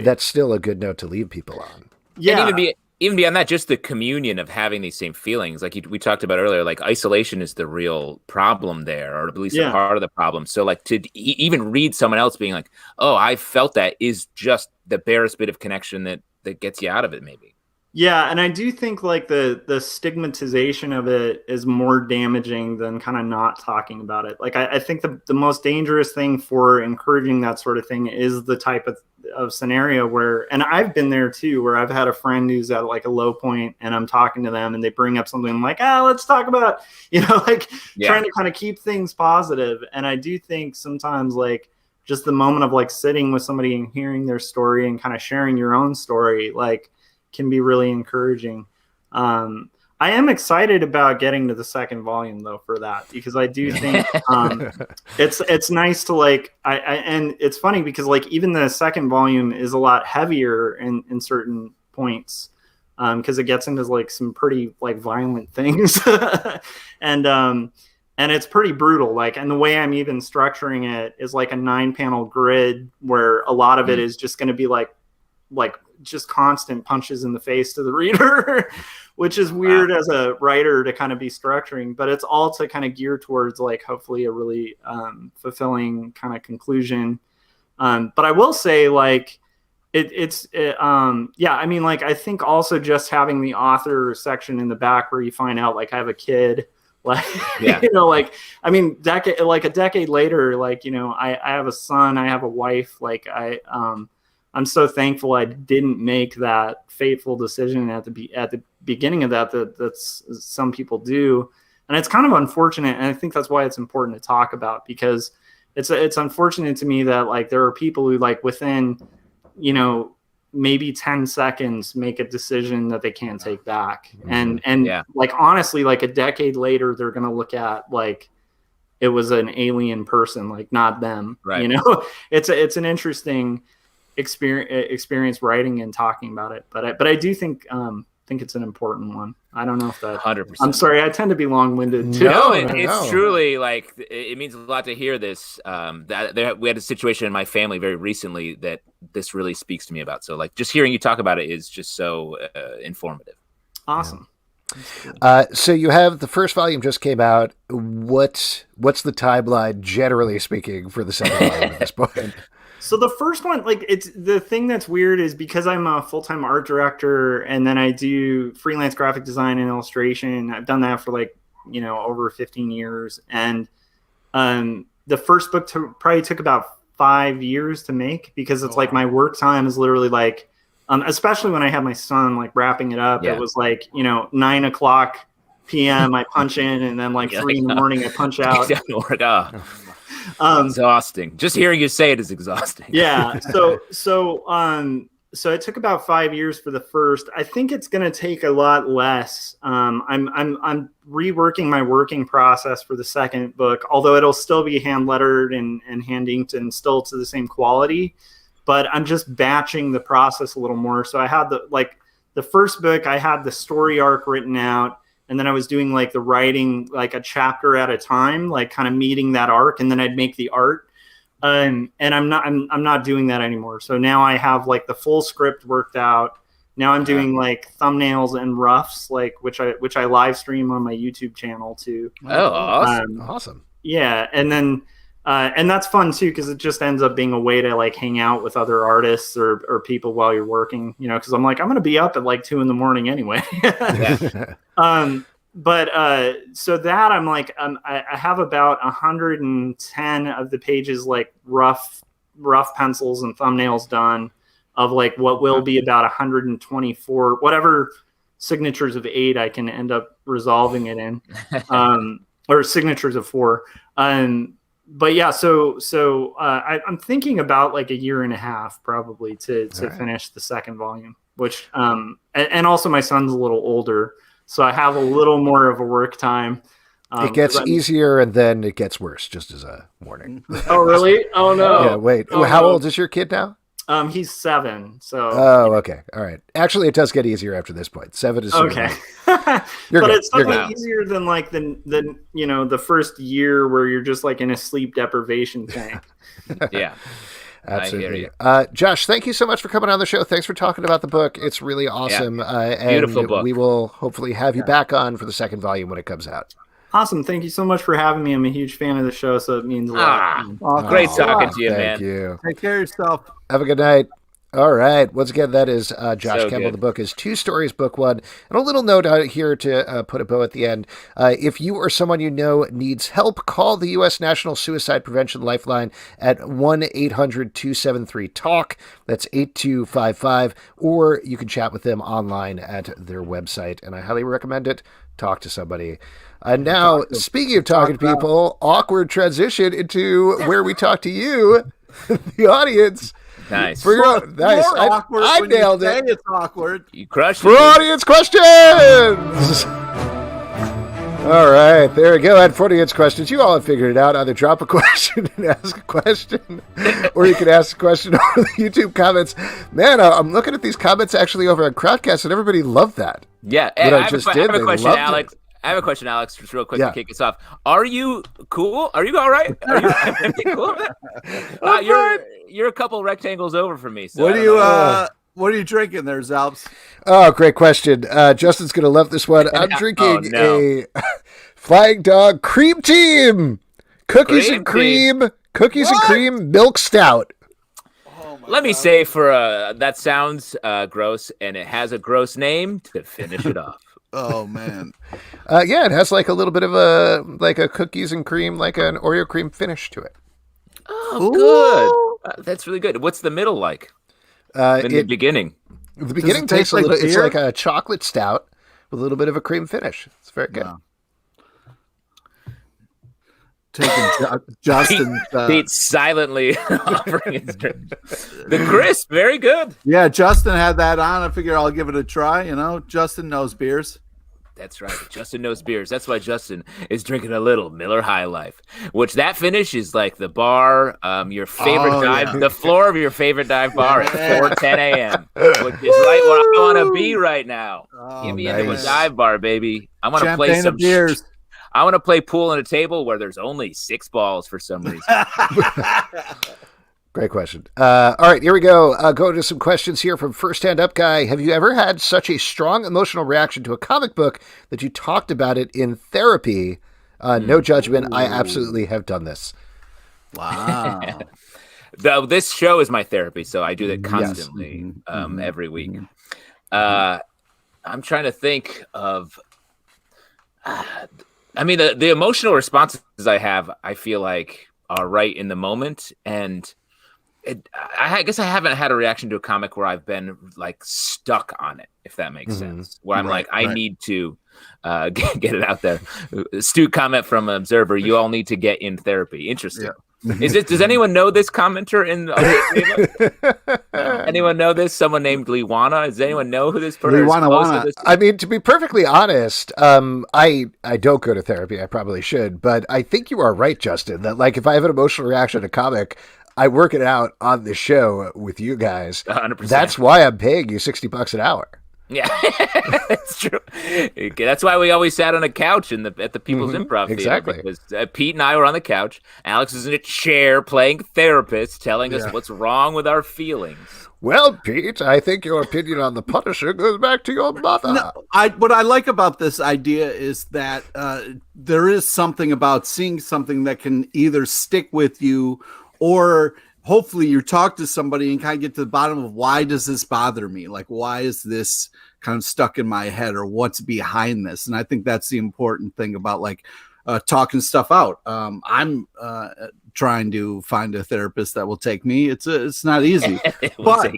that's still a good note to leave people on. Yeah. And even beyond that, just the communion of having these same feelings, like we talked about earlier, like isolation is the real problem there, or at least a part of the problem. So like to even read someone else being like, oh, I felt that, is just the barest bit of connection that gets you out of it, maybe. Yeah, and I do think like the stigmatization of it is more damaging than kind of not talking about it. Like I think the most dangerous thing for encouraging that sort of thing is the type of scenario where, and I've been there too, where I've had a friend who's at like a low point and I'm talking to them and they bring up something like, let's talk about, trying to kind of keep things positive. And I do think sometimes like just the moment of like sitting with somebody and hearing their story and kind of sharing your own story, like can be really encouraging. I am excited about getting to the second volume though for that, because I do think it's nice to like and it's funny because like even the second volume is a lot heavier in certain points because it gets into like some pretty like violent things and it's pretty brutal, like, and the way I'm even structuring it is like a 9-panel grid where a lot of it is just going to be like just constant punches in the face to the reader, which is weird as a writer to kind of be structuring, but it's all to kind of gear towards like hopefully a really fulfilling kind of conclusion. But I will say like I mean, like I think also just having the author section in the back where you find out like I have a kid, like like I mean a decade later, like I have a son, I have a wife, like I'm so thankful I didn't make that fateful decision at the beginning of that's some people do. And it's kind of unfortunate. And I think that's why it's important to talk about, because it's unfortunate to me that like there are people who like within, maybe 10 seconds make a decision that they can't take back. And like, honestly, like a decade later, they're going to look at like, it was an alien person, like not them, right. It's an interesting experience writing and talking about it. But I do think it's an important one. I don't know if that 100%. I'm sorry, I tend to be long-winded too. No, it's truly like it means a lot to hear this. We had a situation in my family very recently that this really speaks to me about. So like just hearing you talk about it is just so informative. Awesome. So you have the first volume just came out. What's the timeline, generally speaking, for the second volume at this point? So the first one, like, it's the thing that's weird is because I'm a full-time art director and then I do freelance graphic design and illustration. I've done that for like, over 15 years. And the first book probably took about 5 years to make, because it's like my work time is literally like, especially when I had my son, like wrapping it up, it was like, 9:00 p.m. I punch in, and then like 3 in the morning I punch out. Exhausting. Just hearing you say it is exhausting. Yeah. So it took about 5 years for the first. I think it's going to take a lot less. I'm reworking my working process for the second book, although it'll still be hand lettered and hand inked and still to the same quality. But I'm just batching the process a little more. So I had the first book, I had the story arc written out, and then I was doing like the writing, like a chapter at a time, like kind of meeting that arc, and then I'd make the art. And I'm not doing that anymore. So now I have like the full script worked out. Now I'm doing like thumbnails and roughs, like which I live stream on my YouTube channel too. Oh, awesome! Awesome. Yeah, and then and that's fun too, because it just ends up being a way to like hang out with other artists or people while you're working. Because I'm going to be up at like 2 a.m. anyway. But so that I'm like, I have about 110 of the pages, like rough pencils and thumbnails done, of like what will be about 124, whatever signatures of 8 I can end up resolving it in, or signatures of 4. But yeah, so I'm thinking about like 1.5 years probably to finish the second volume, which and also my son's a little older, so I have a little more of a work time. It gets easier and then it gets worse, just as a warning. Oh, really? Oh, no. Yeah, wait. How old is your kid now? He's 7. So. Oh, okay. All right. Actually, it does get easier after this point. 7 is okay. But it's definitely easier than like the first year where you're just like in a sleep deprivation tank. Yeah. Absolutely. Josh, thank you so much for coming on the show. Thanks for talking about the book. It's really awesome. Beautiful and book. We will hopefully have you back on for the second volume when it comes out. Awesome. Thank you so much for having me. I'm a huge fan of the show, so it means a lot. Great talking to you, man. Thank you. Take care of yourself. Have a good night. All right. Once again, that is Josh Kemble. Good. The book is 2 Stories, Book 1. And a little note out here to put a bow at the end. If you or someone you know needs help, call the U.S. National Suicide Prevention Lifeline at 1-800-273-TALK. That's 8255. Or you can chat with them online at their website. And I highly recommend it. Talk to somebody. And now, speaking of talking to people, awkward transition into where we talk to you, the audience. Nice. For your, nice. I nailed it. It's awkward. You crushed For it. audience questions. All right, there we go. For audience questions, you all have figured it out. Either drop a question and ask a question, or you can ask a question over the YouTube comments. Man, I'm looking at these comments actually over on Crowdcast, and everybody loved that. Yeah, What I I have just a did, question, they loved Alex. it. I have a question, Alex, just real quick Yeah. to kick us off. Are you cool? Are you all right? Are you cool with it? You're a couple rectangles over from me. So What are you drinking there, Zalps? Oh, great question. Justin's going to love this one. I'm drinking a Flying Dog Cream Team Cookies and Cream Milk Stout. Let me say that sounds gross, and it has a gross name to finish it off. Oh man. Yeah, it has like a little bit of a cookies and cream, like an Oreo cream finish to it. Oh, good. That's really good. What's the middle like? in the beginning. The beginning tastes a little. It's like a chocolate stout with a little bit of a cream finish. It's very good. Wow. Taking Justin. Pete silently offering his drink. The crisp, very good. Yeah, Justin had that on. I figure I'll give it a try. You know, Justin knows beers. That's right. Justin knows beers. That's why Justin is drinking a little Miller High Life, which that finish is like the bar, your favorite dive, the floor of your favorite dive bar at 4:10 a.m., which is right where I want to be right now. Give me into a dive bar, baby. I want to play some beers. I want to play pool on a table where there's only 6 balls for some reason. Great question. All right, here we go. Go to some questions here from First Hand Up Guy. Have you ever had such a strong emotional reaction to a comic book that you talked about it in therapy? No judgment. I absolutely have done this. Wow. This show is my therapy, so I do that constantly every week. I'm trying to think of... I mean, the emotional responses I have, I feel like, are right in the moment. And I guess I haven't had a reaction to a comic where I've been like stuck on it, if that makes sense. Where I'm I need to get it out there. Astute comment from an observer. You all need to get in therapy. Interesting. Yeah. Does anyone know this commenter anyone know this? Someone named Liwana? Does anyone know who this person is? I mean, to be perfectly honest, I don't go to therapy. I probably should, but I think you are right, Justin, that like if I have an emotional reaction to a comic, I work it out on the show with you guys. 100%. That's why I'm paying you $60 an hour. Yeah, that's true. That's why we always sat on a couch at the People's Improv Theater. Exactly. Because Pete and I were on the couch. Alex is in a chair playing therapist, telling us what's wrong with our feelings. Well, Pete, I think your opinion on the Punisher goes back to your mother. No, what I like about this idea is that there is something about seeing something that can either stick with you or hopefully you talk to somebody and kind of get to the bottom of why does this bother me? Like, why is this kind of stuck in my head or what's behind this? And I think that's the important thing about like talking stuff out. I'm trying to find a therapist that will take me. It's not easy, but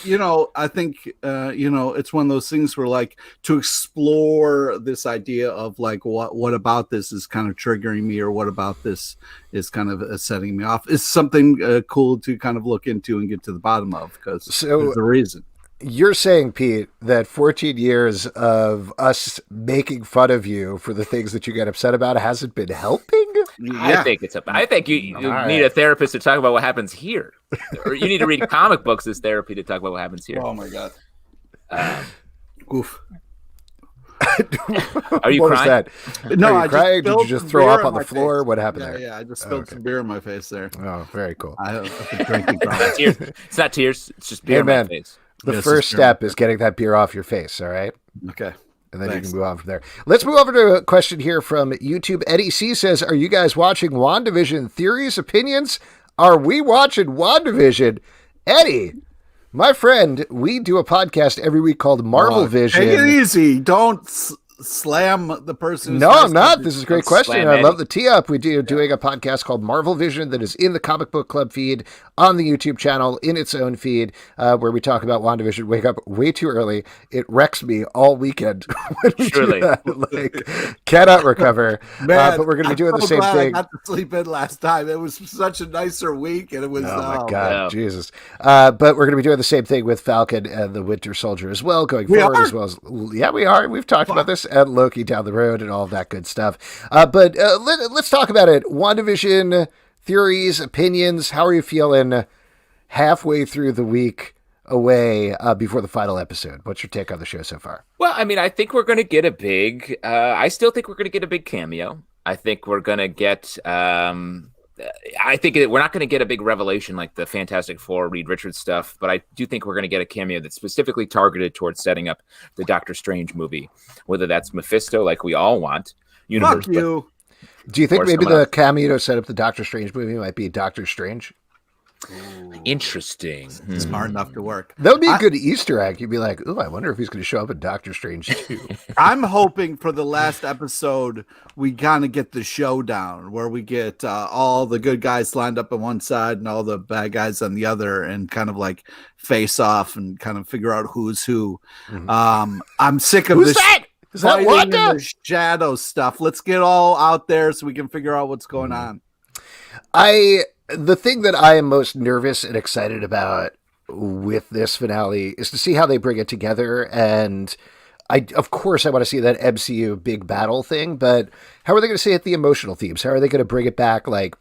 you know, I think you know, it's one of those things where like to explore this idea of like what about this is kind of triggering me, or what about this is kind of setting me off, is something cool to kind of look into and get to the bottom of, because there's a reason. You're saying, Pete, that 14 years of us making fun of you for the things that you get upset about hasn't been helping? Yeah. I think you need a therapist to talk about what happens here. Or you need to read comic books as therapy to talk about what happens here. Oh, my God. Oof. Are you crying? No, I crying? Did you just throw up on the floor? What happened there? Yeah, I just spilled some beer in my face there. Oh, very cool. I've been drinking. It's not tears. It's just beer in my face. The first step is getting that beer off your face, all right? Okay. And then you can move on from there. Let's move over to a question here from YouTube. Eddie C says, are you guys watching WandaVision? Theories, opinions? Are we watching WandaVision? Eddie, my friend, we do a podcast every week called Marvel Vision. Take it easy. Don't slam the person. No, I'm not. This is a great question. I love the tee up. We do doing a podcast called Marvel Vision that is in the Comic Book Club feed on the YouTube channel in its own feed, where we talk about WandaVision. Wake up way too early. It wrecks me all weekend. Surely. Like, cannot recover. Man, but we're going to be doing the same thing. I got to sleep in last time. It was such a nicer week, and it was. Oh my God, Jesus! But we're going to be doing the same thing with Falcon and the Winter Soldier as well, going forward as well as. Yeah, we are. We've talked about this. And Loki down the road and all of that good stuff. But let's talk about it. WandaVision theories, opinions. How are you feeling halfway through the week away before the final episode? What's your take on the show so far? Well, I mean, I think we're going to get a big, I still think we're going to get a big cameo. I think we're going to get, I think we're not going to get a big revelation like the Fantastic Four, Reed Richards stuff, but I do think we're going to get a cameo that's specifically targeted towards setting up the Doctor Strange movie, whether that's Mephisto, like we all want. Fuck you. Do you think maybe the cameo to set up the Doctor Strange movie might be Doctor Strange? Interesting. Smart enough to work. That would be a good Easter egg. You'd be like, "Ooh, I wonder if he's going to show up in Doctor Strange 2." I'm hoping for the last episode we kind of get the showdown where we get all the good guys lined up on one side and all the bad guys on the other, and kind of like face off and kind of figure out who's who. I'm sick of Who's this. that? Is that fighting Wanda? and the shadow stuff. Let's get all out there so we can figure out what's going on. The thing that I am most nervous and excited about with this finale is to see how they bring it together. And of course, I want to see that MCU big battle thing, but how are they going to say it, the emotional themes? How are they going to bring it back? Like,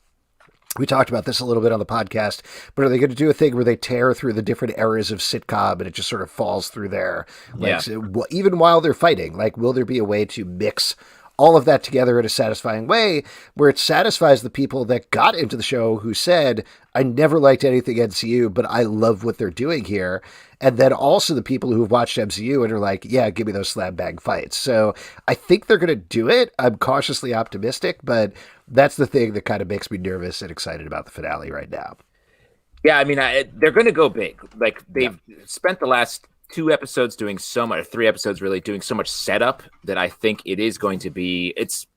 we talked about this a little bit on the podcast, but are they going to do a thing where they tear through the different eras of sitcom and it just sort of falls through there? Like, so, even while they're fighting, like, will there be a way to mix all of that together in a satisfying way where it satisfies the people that got into the show who said, I never liked anything MCU, but I love what they're doing here. And then also the people who've watched MCU and are like, yeah, give me those slam bang fights. So I think they're going to do it. I'm cautiously optimistic, but that's the thing that kind of makes me nervous and excited about the finale right now. Yeah, I mean, they're going to go big. Like, they've spent the last 2 episodes doing so much, 3 episodes really doing so much setup that I think it is going to be, it's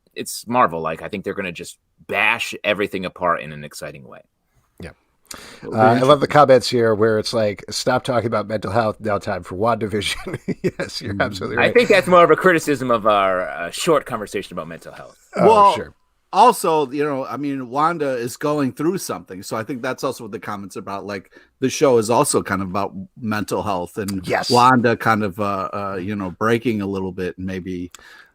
Marvel. Like, I think they're going to just bash everything apart in an exciting way. Yeah. I love the comments here where it's like, stop talking about mental health, now time for WandaVision. Yes, you're absolutely right. I think that's more of a criticism of our short conversation about mental health. Oh, sure. Also, I mean, Wanda is going through something. So I think that's also what the comments about. Like, the show is also kind of about mental health and Wanda kind of, breaking a little bit and maybe,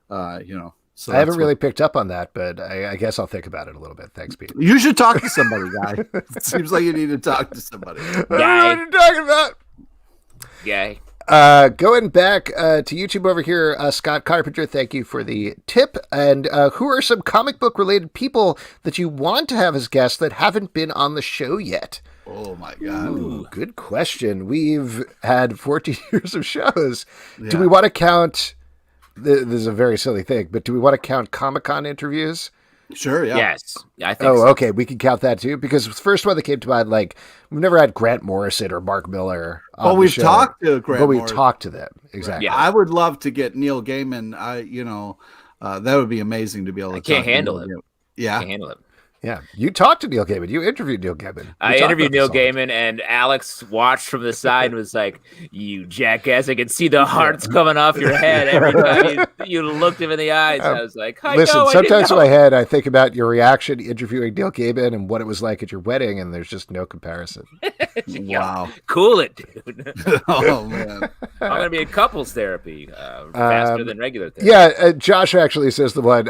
So I haven't really picked up on that, but I guess I'll think about it a little bit. Thanks, Pete. You should talk to somebody, guy. It seems like you need to talk to somebody. I don't know what you're talking about. Yay. Going back to YouTube over here, Scott Carpenter, thank you for the tip. And who are some comic book related people that you want to have as guests that haven't been on the show yet? Oh my God. Ooh, good question. We've had 14 years of shows. Yeah. Do we want to count, this is a very silly thing, but do we want to count Comic-Con interviews? Sure, yeah. Yes. Yeah, I think so. Okay. We can count that too, because the first one that came to mind, like, we've never had Grant Morrison or Mark Miller on the show. Talked to Grant But Morrison. we've talked to them. Exactly. Yeah. I would love to get Neil Gaiman. That would be amazing to be able to can't handle it. Yeah. Can't handle it. Yeah, you talked to Neil Gaiman. You interviewed Neil Gaiman. I interviewed Neil Gaiman, and Alex watched from the side and was like, "You jackass! I can see the hearts coming off your head every time you looked him in the eyes." I was like, "Listen, sometimes in my head, I think about your reaction interviewing Neil Gaiman and what it was like at your wedding, and there's just no comparison." Wow, cool it, dude. Oh man, I'm gonna be in couples therapy faster than regular therapy. Yeah, Josh actually says the one.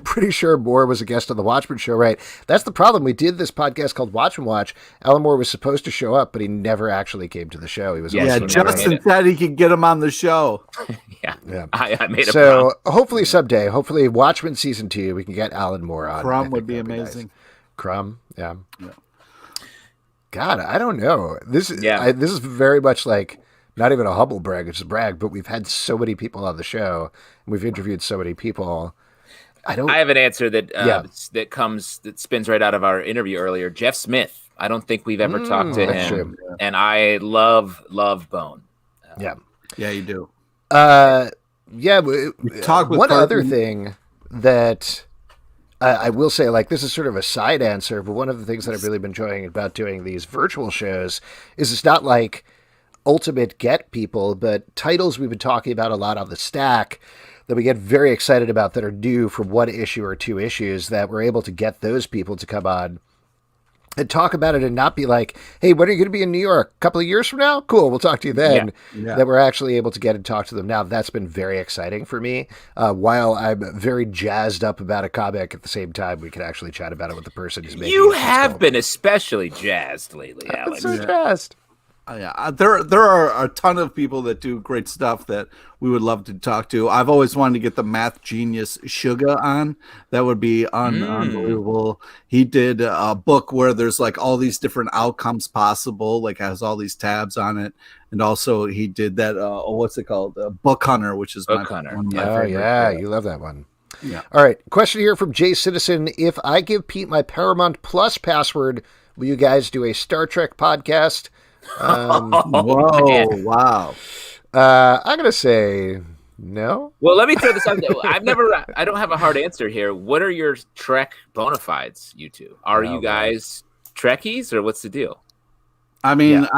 Pretty sure Moore was a guest on the Watchmen show, right? That's the problem. We did this podcast called Watchmen Watch. Alan Moore was supposed to show up, but he never actually came to the show. He was Justin said he could get him on the show. Yeah. I made a so hopefully someday, hopefully Watchmen season 2, we can get Alan Moore on. Crumb would be amazing. Nice. Crumb, yeah. God, I don't know. This is very much like not even a humble brag, it's a brag, but we've had so many people on the show, and we've interviewed so many people. I have an answer that spins right out of our interview earlier. Jeff Smith. I don't think we've ever talked to him, true. And I love Bone. Yeah, you do. One other thing that I will say, like, this is sort of a side answer, but one of the things that I've really been enjoying about doing these virtual shows is it's not like ultimate get people, but titles we've been talking about a lot on the stack that we get very excited about that are new from 1 issue or 2 issues, that we're able to get those people to come on and talk about it and not be like, hey, when are you going to be in New York? A couple of years from now? Cool, we'll talk to you then. Yeah. That we're actually able to get and talk to them now. That's been very exciting for me. While I'm very jazzed up about a comic, at the same time, we can actually chat about it with the person who's making it. You have been especially jazzed lately, Alex. I'm so jazzed. There are a ton of people that do great stuff that we would love to talk to. I've always wanted to get the math genius Suga on. That would be unbelievable. He did a book where there's like all these different outcomes possible, like has all these tabs on it. And also he did that, what's it called? Book Hunter, which is one of my favorite. Yeah, you love that one. Yeah. All right. Question here from Jay Citizen. If I give Pete my Paramount Plus password, Will you guys do a Star Trek podcast? Whoa! Wow. I'm gonna say no. Well, let me throw this out there. I don't have a hard answer here. What are your Trek bona fides, you two? Are you guys Trekkies, or what's the deal? I mean,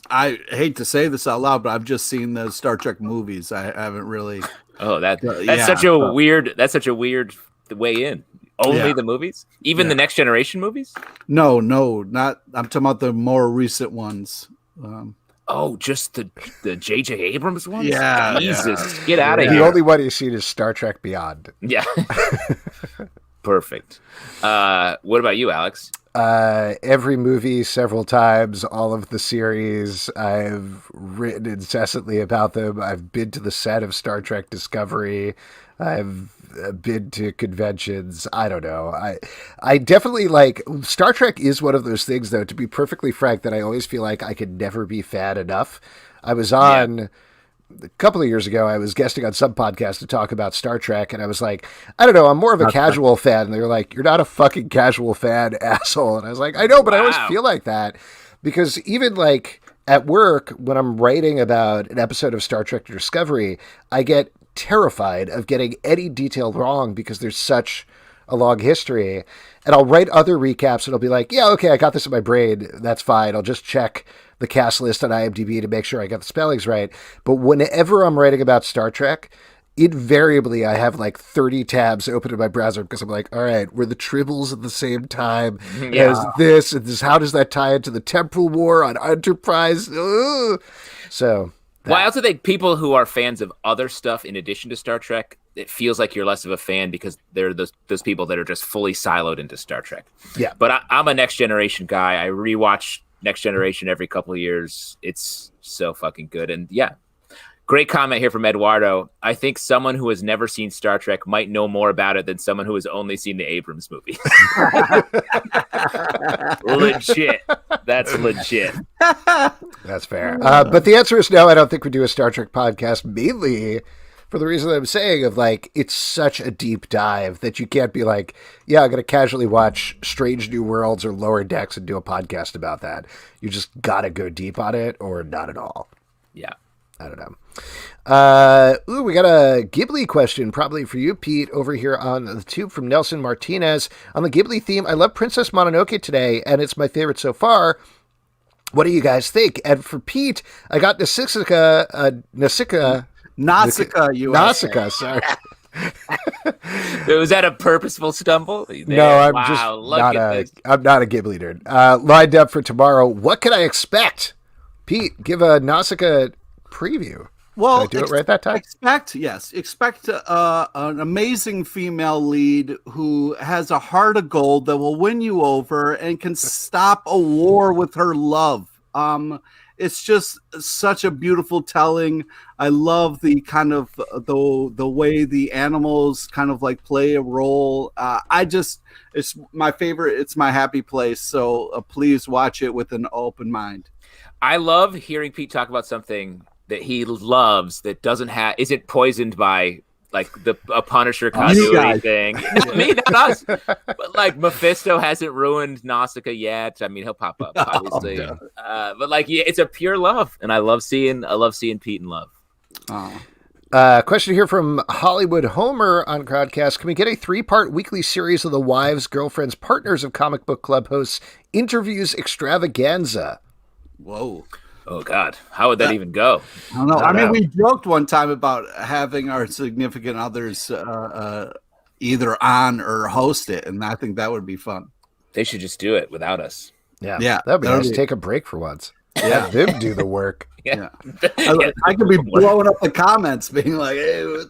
I hate to say this out loud, but I've just seen the Star Trek movies. I haven't really. Oh, that's such a weird. That's such a weird way in. Only the movies, even the Next Generation movies. No, not. I'm talking about the more recent ones. Just the J.J. Abrams ones. Yeah, Jesus, get out of The here. only one you've seen is Star Trek Beyond. Yeah. Perfect. What about you, Alex? Every movie several times, all of the series. I've written incessantly about them. I've been to the set of Star Trek Discovery. I've been to conventions. I don't know. I definitely like Star Trek is one of those things, though, to be perfectly frank, that I always feel like I could never be fan enough. I was on a couple of years ago, I was guesting on some podcast to talk about Star Trek, and I was like, I don't know, I'm more of a casual fan. And they were like, you're not a fucking casual fan, asshole. And I was like, I know, but I always feel like that. Because even like at work, when I'm writing about an episode of Star Trek Discovery, I get terrified of getting any detail wrong because there's such a long history. And I'll write other recaps and I'll be like, yeah, okay, I got this in my brain. That's fine. I'll just check the cast list on IMDb to make sure I got the spellings right. But whenever I'm writing about Star Trek, invariably I have like 30 tabs open in my browser because I'm like, all right, were the Tribbles at the same time as this? And this, how does that tie into the Temporal War on Enterprise? Ugh. So... Well, I also think people who are fans of other stuff in addition to Star Trek, it feels like you're less of a fan because they're those people that are just fully siloed into Star Trek. Yeah. But I'm a Next Generation guy. I rewatch Next Generation every couple of years. It's so fucking good. And yeah, great comment here from Eduardo. I think someone who has never seen Star Trek might know more about it than someone who has only seen the Abrams movies. Legit. That's legit. That's fair. But the answer is no, I don't think we do a Star Trek podcast, mainly for the reason I'm saying of like, it's such a deep dive that you can't be like, yeah, I'm going to casually watch Strange New Worlds or Lower Decks and do a podcast about that. You just got to go deep on it or not at all. Yeah. I don't know. We got a Ghibli question, probably for you, Pete, over here on the tube from Nelson Martinez. On the Ghibli theme, I love Princess Mononoke today, and it's my favorite so far. What do you guys think? And for Pete, I got Nausicaa, Nausicaa, sorry. Was that a purposeful stumble? No, I'm not a Ghibli nerd. Lined up for tomorrow. What can I expect? Pete, give a Nausicaa preview. Well, did I do it right that time? Expect an amazing female lead who has a heart of gold that will win you over and can stop a war with her love. It's just such a beautiful telling. I love the kind of the way the animals kind of like play a role. It's my favorite. It's my happy place. So please watch it with an open mind. I love hearing Pete talk about something that he loves that isn't poisoned by like a Punisher continuity thing. Not me, not us. But like Mephisto hasn't ruined Nausicaa yet. I mean, he'll pop up obviously. But like, yeah, it's a pure love, and I love seeing Pete in love. Question here from Hollywood Homer on Crowdcast. Can we get a 3-part weekly series of the wives, girlfriends, partners of Comic Book Club hosts interviews extravaganza? Whoa. Oh, God. How would that even go? I don't know. I mean, we joked one time about having our significant others either on or host it, and I think that would be fun. They should just do it without us. Yeah. That'd be nice. Take a break for once. Yeah. Have them do the work. Yeah. I could be blowing up the comments being like, hey.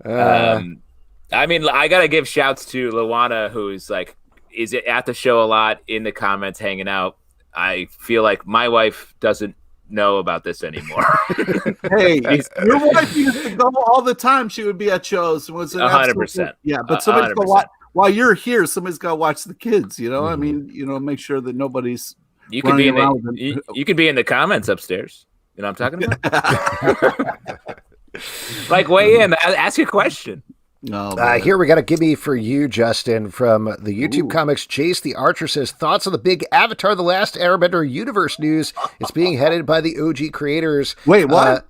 I mean, I got to give shouts to Luana, who's like, is at the show a lot in the comments hanging out. I feel like my wife doesn't know about this anymore. Hey, your wife used to go all the time. She would be at shows. 100%. Yeah, but somebody's got to watch while you're here. Somebody's got to watch the kids. You know, I mean, make sure that nobody's. You could be you could be in the comments upstairs. You know what I'm talking about? Like, weigh in, ask a question. Here we got a gimme for you, Justin, from the YouTube comics. Jace the Archer says, thoughts on the big Avatar The Last Airbender universe news. It's being headed by the OG creators. Wait, what?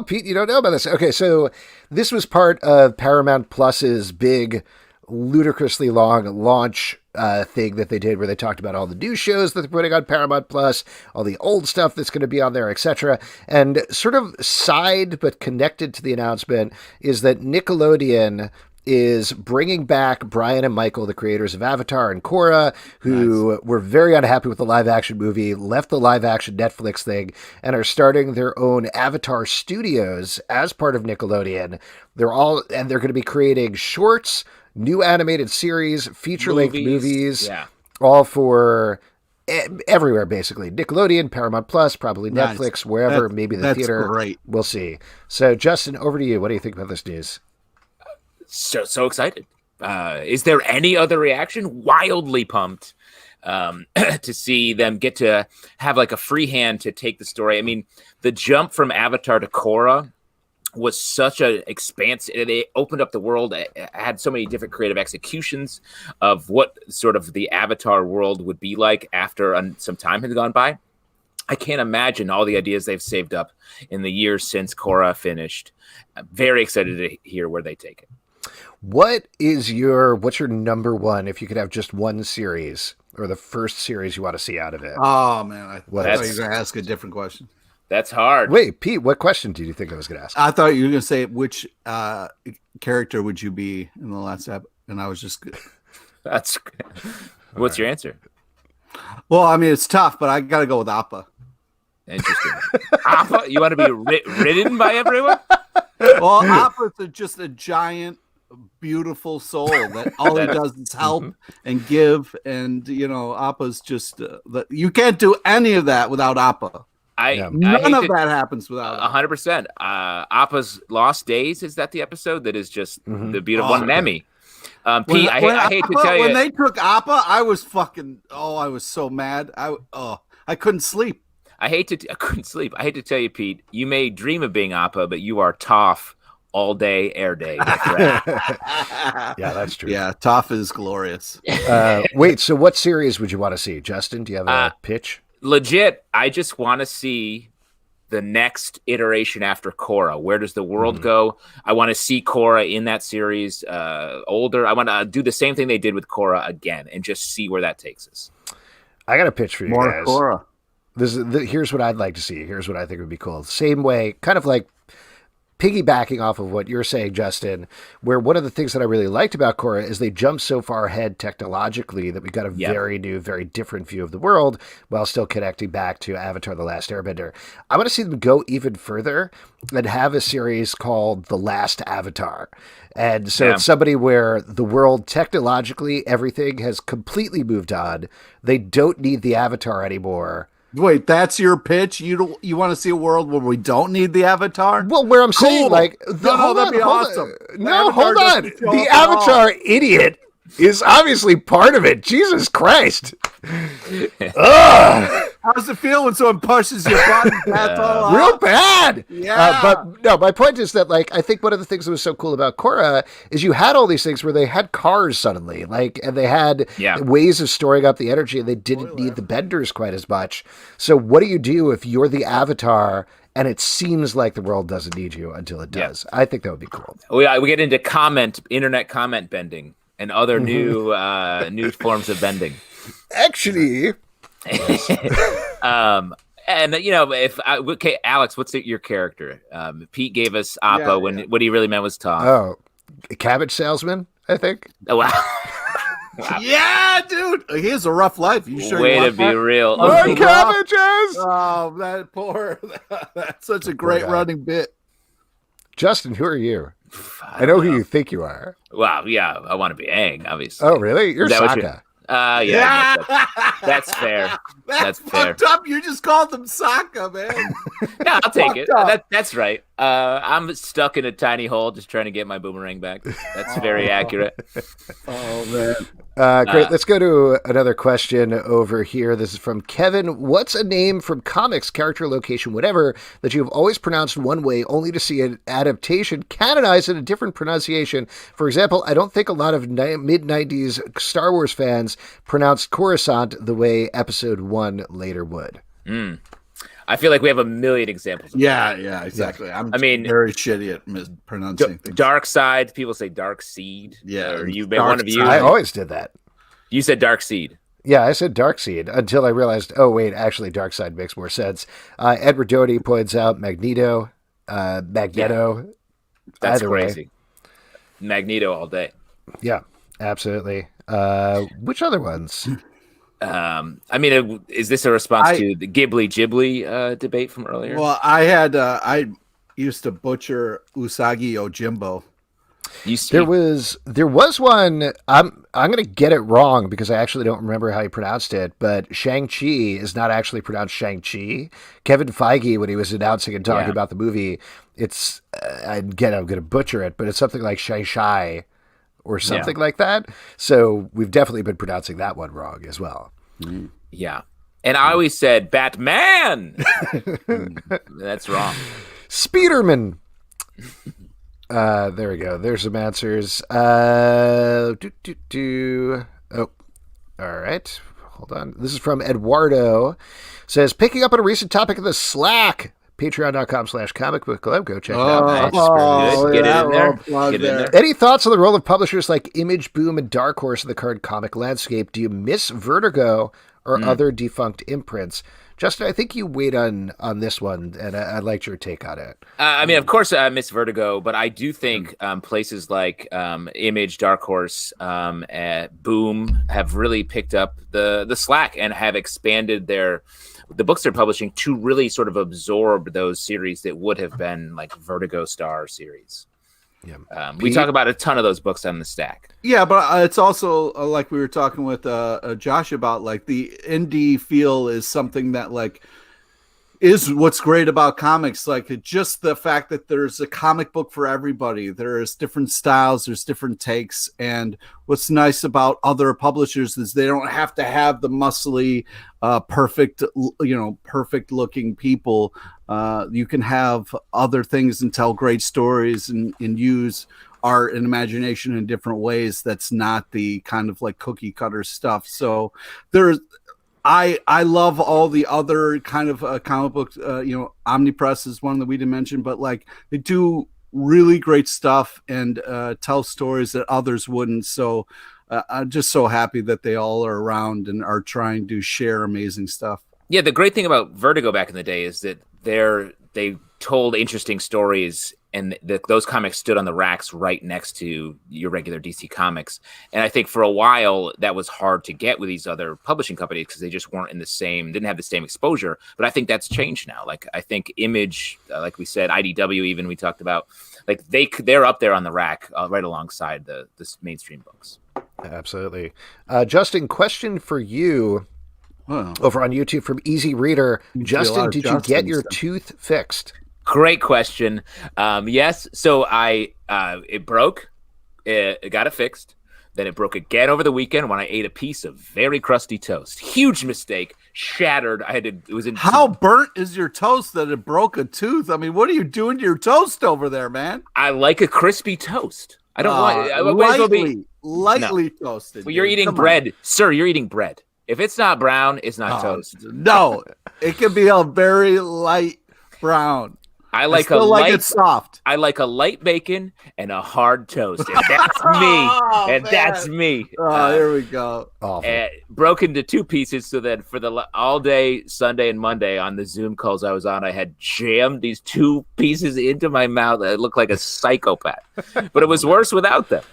Pete, you don't know about this. Okay, so this was part of Paramount Plus's big, ludicrously long launch thing that they did where they talked about all the new shows that they're putting on Paramount Plus, all the old stuff that's going to be on there, etc. And sort of side but connected to the announcement is that Nickelodeon is bringing back Brian and Michael, the creators of Avatar and Korra, who were very unhappy with the live action movie, left the live action Netflix thing, and are starting their own Avatar studios as part of Nickelodeon. They're going to be creating shorts, new animated series, feature-length movies, all for everywhere, basically. Nickelodeon, Paramount Plus, probably Netflix, wherever, maybe the theater. Great. We'll see. So, Justin, over to you. What do you think about this news? So excited. Is there any other reaction? Wildly pumped to see them get to have like a free hand to take the story. I mean, the jump from Avatar to Korra was such an expansive. It opened up the world. It had so many different creative executions of what sort of the Avatar world would be like after some time had gone by. I can't imagine all the ideas they've saved up in the years since Korra finished. I'm very excited to hear where they take it. What's your number one if you could have just one series or the first series you want to see out of it? Oh man, I thought you were going to ask a different question. That's hard. Wait, Pete, what question did you think I was going to ask? I thought you were going to say which character would you be in the last episode, and I was just. What's your answer? Well, I mean it's tough, but I got to go with Appa. Interesting. Appa, you want to be ridden by everyone? Well, Appa's just a giant, beautiful soul that all he does is help and give, and Appa's just you can't do any of that without Appa. None of that happens without 100%. Appa's Lost Days, is that the episode that is just the beautiful one? Emmy. Pete, I hate to tell you, when they took Appa, I was I was so mad. I couldn't sleep. I couldn't sleep. I hate to tell you, Pete, you may dream of being Appa, but you are Toph all day, air day. Yeah, that's true. Yeah, Toph is glorious. Wait, so what series would you want to see? Justin, do you have a pitch? Legit, I just want to see the next iteration after Korra. Where does the world go? I want to see Korra in that series older. I want to do the same thing they did with Korra again and just see where that takes us. I got a pitch for you More guys. Korra. Here's what I'd like to see. Here's what I think would be cool. Same way, kind of like piggybacking off of what you're saying, Justin, where one of the things that I really liked about Korra is they jumped so far ahead technologically that we got a very new, very different view of the world while still connecting back to Avatar The Last Airbender. I want to see them go even further and have a series called The Last Avatar. And so it's somebody where the world, technologically, everything has completely moved on. They don't need the Avatar anymore. Wait, that's your pitch? You want to see a world where we don't need the Avatar? Well, where I'm saying, like, that'd be awesome. Hold on. The Avatar idiot is obviously part of it. Jesus Christ. Ugh. How's it feel when someone pushes your button? That's all real bad. Yeah. But no, my point is that, like, I think one of the things that was so cool about Korra is you had all these things where they had cars suddenly, like, and they had ways of storing up the energy, and they didn't need the benders quite as much. So what do you do if you're the Avatar and it seems like the world doesn't need you until it does? I think that would be cool. We get into internet comment bending and other new forms of bending. Actually. And Alex, what's your character? Pete gave us Appa when what he really meant was Toph. Oh, cabbage salesman, I think. Oh, wow. Yeah, dude, he has a rough life. You sure? Way to be real. More cabbages. Oh, that poor. That's such a great running bit. Justin, who are you? I know who you think you are. Wow, yeah, I want to be Aang, obviously. Oh, really? You're Sokka. That's fair. That's fair. Fucked up. You just called them Sokka, man. No, I'll take it. That's right. I'm stuck in a tiny hole just trying to get my boomerang back. That's very accurate. Oh man. Great. Let's go to another question over here. This is from Kevin. What's a name from comics, character, location, whatever, that you've always pronounced one way only to see an adaptation canonized in a different pronunciation? For example, I don't think a lot of mid-90s Star Wars fans pronounced Coruscant the way Episode 1 later would. I feel like we have a million examples. Yeah, exactly. I mean, very shitty at mispronouncing things. Dark Side. People say Dark Seed. Yeah. Or you've been one of you. I always did that. You said Dark Seed. Yeah, I said Dark Seed until I realized, oh, wait, actually, Dark Side makes more sense. Edward Doty points out Magneto. That's Either crazy. way. Magneto all day. Yeah, absolutely. Which other ones? I mean, is this a response to the Ghibli debate from earlier? Well, I used to butcher Usagi Yojimbo. There was one. I'm going to get it wrong because I actually don't remember how he pronounced it. But Shang-Chi is not actually pronounced Shang-Chi. Kevin Feige, when he was announcing and talking about the movie, it's again, I'm going to butcher it, but it's something like Shai or something like that. So we've definitely been pronouncing that one wrong as well. Yeah. And I always said Batman. That's wrong. Spiderman. There we go. There's some answers. Oh, all right. Hold on. This is from Eduardo. Says, picking up on a recent topic of the Slack. Patreon.com/Comic Book Club. Go check it out. Nice. Get it in there. Get it in there. Any thoughts on the role of publishers like Image, Boom, and Dark Horse in the current comic landscape? Do you miss Vertigo or other defunct imprints? Justin, I think you weighed on this one, and I liked your take on it. I mean, of course, I miss Vertigo, but I do think places like Image, Dark Horse, Boom have really picked up the slack and have expanded the books they're publishing to really sort of absorb those series that would have been like Vertigo Star series. Yeah, we talk about a ton of those books on the stack. Yeah, but it's also like we were talking with Josh about, like, the indie feel is something that, like, is what's great about comics. Like, just the fact that there's a comic book for everybody. There's different styles, there's different takes, and what's nice about other publishers is they don't have to have the muscly, perfect looking people. You can have other things and tell great stories and use art and imagination in different ways. That's not the kind of like cookie cutter stuff. So I love all the other kind of comic books. Omnipress is one that we didn't mention, but like they do really great stuff and tell stories that others wouldn't. So I'm just so happy that they all are around and are trying to share amazing stuff. Yeah, the great thing about Vertigo back in the day is that they told interesting stories, and those comics stood on the racks right next to your regular DC Comics. And I think for a while that was hard to get with these other publishing companies because they just weren't didn't have the same exposure. But I think that's changed now. Like, I think Image, like we said, IDW even we talked about, like they're up there on the rack right alongside the mainstream books. Absolutely. Justin, question for you. Over on YouTube from Easy Reader. Justin, did you get your tooth fixed? Great question. Yes. So it broke. It got it fixed. Then it broke again over the weekend when I ate a piece of very crusty toast. Huge mistake. Shattered. How burnt is your toast that it broke a tooth? I mean, what are you doing to your toast over there, man? I like a crispy toast. I don't want lightly toasted. Well, you're eating bread, sir. You're eating bread. If it's not brown, it's not toast. No, it can be a very light brown. I like it's soft. I like a light bacon and a hard toast. And that's me. That's me. Oh, here we go. Broke into two pieces so that for the all day Sunday and Monday on the Zoom calls I was on, I had jammed these two pieces into my mouth. I looked like a psychopath. But it was worse without them.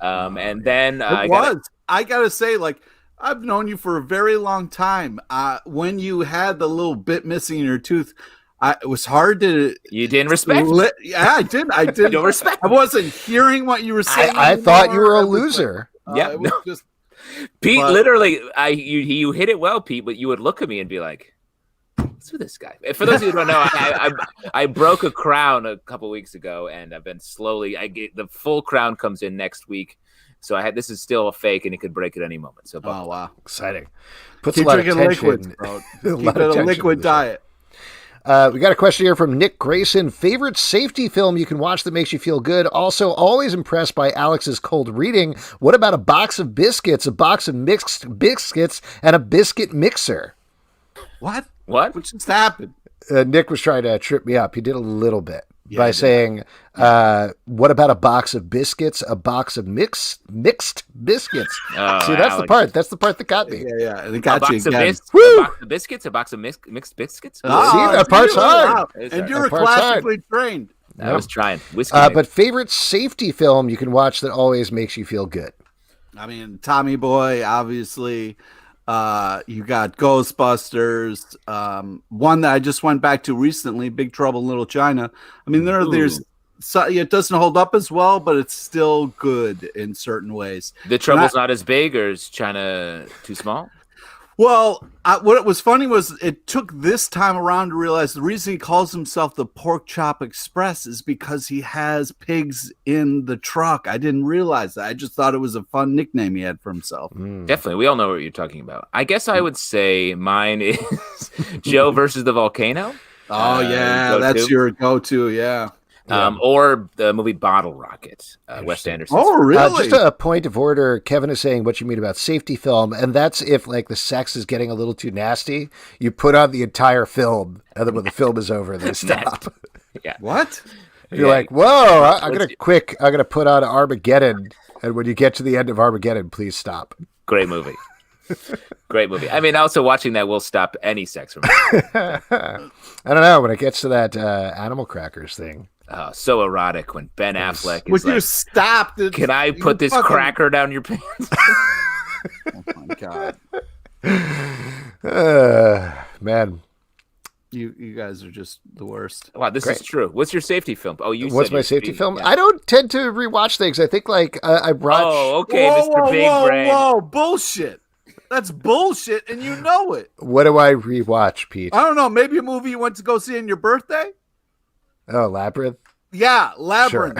And then I gotta say, like, I've known you for a very long time. When you had the little bit missing in your tooth, it was hard to. You didn't respect. Yeah, I did. I did. You don't respect. I wasn't hearing what you were saying. I thought you were a loser. Yeah, it was just. Pete, literally, you hit it well, Pete. But you would look at me and be like, What's with this guy? For those of you who don't know, I broke a crown a couple weeks ago, and I've been slowly. The full crown comes in next week, so this is still a fake, and it could break at any moment. So, Oh wow, exciting! Puts keep a lot of drinking tension. liquids, bro. Keep it a liquid diet. We got a question here from Nick Grayson. Favorite safety film you can watch that makes you feel good? Also, always impressed by Alex's cold reading. What about a box of biscuits, a box of mixed biscuits, and a biscuit mixer? What? What just happened? Nick was trying to trip me up. He did a little bit by saying, what about a box of biscuits, a box of mixed biscuits? Oh, See, that's the part. That's the part that got me. Yeah. And it got you again. A box of biscuits, a box of mixed biscuits. See, that part's hard. Wow. And you're classically trained. I was trying. Whiskey but favorite safety film you can watch that always makes you feel good? I mean, Tommy Boy, obviously. You got Ghostbusters. One that I just went back to recently, Big Trouble in Little China. I mean, there's it doesn't hold up as well, but it's still good in certain ways. The Trouble's not as big, or is China too small? Well, what was funny was it took this time around to realize the reason he calls himself the Pork Chop Express is because he has pigs in the truck. I didn't realize that. I just thought it was a fun nickname he had for himself. Definitely. We all know what you're talking about. I guess I would say mine is Joe versus the Volcano. Oh, yeah. That's your go-to. Yeah. Or the movie Bottle Rocket, Wes Anderson. Oh, really? Just a point of order. Kevin is saying what you mean about safety film, and that's if like the sex is getting a little too nasty, you put on the entire film, and then when the film is over, they stop. Yeah. What? You're like, whoa! I'm gonna put on Armageddon, and when you get to the end of Armageddon, please stop. Great movie. Great movie. I mean, also watching that will stop any sex from I don't know when it gets to that Animal Crackers thing. Oh, so erotic when Ben Affleck is Would like, you stop? can I put this cracker down your pants? Oh my god, man! you guys are just the worst. Wow, this is true. What's your safety film? Oh, you. What's said my your safety film? Yeah. I don't tend to rewatch things. I think like I brought. Oh, okay, Mr. Big Brain. Whoa, bullshit. That's bullshit, and you know it. What do I rewatch, Pete? I don't know. Maybe a movie you went to go see on your birthday. Oh, Labyrinth. Yeah, Labyrinth.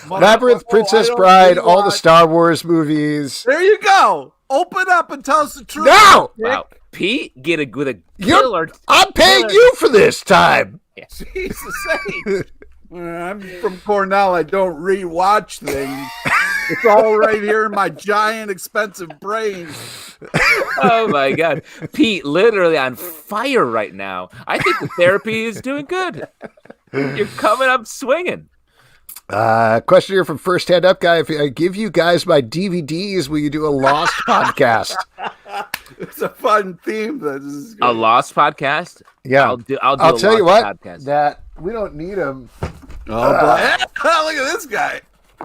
Sure. Labyrinth, Princess Bride, all the Star Wars movies. There you go. Open up and tell us the truth. No! Wow, Pete, with a killer. I'm paying you for this time. Yeah. Jesus H. I'm from Cornell. I don't rewatch things. It's all right here in my giant, expensive brain. Oh my god, Pete, literally on fire right now. I think the therapy is doing good. You're coming up swinging. Question here from First Hand Up Guy. If I give you guys my DVDs, will you do a Lost podcast? It's a fun theme. A Lost podcast? Yeah. I'll tell you what, podcast. that we don't need them. Oh, look at this guy.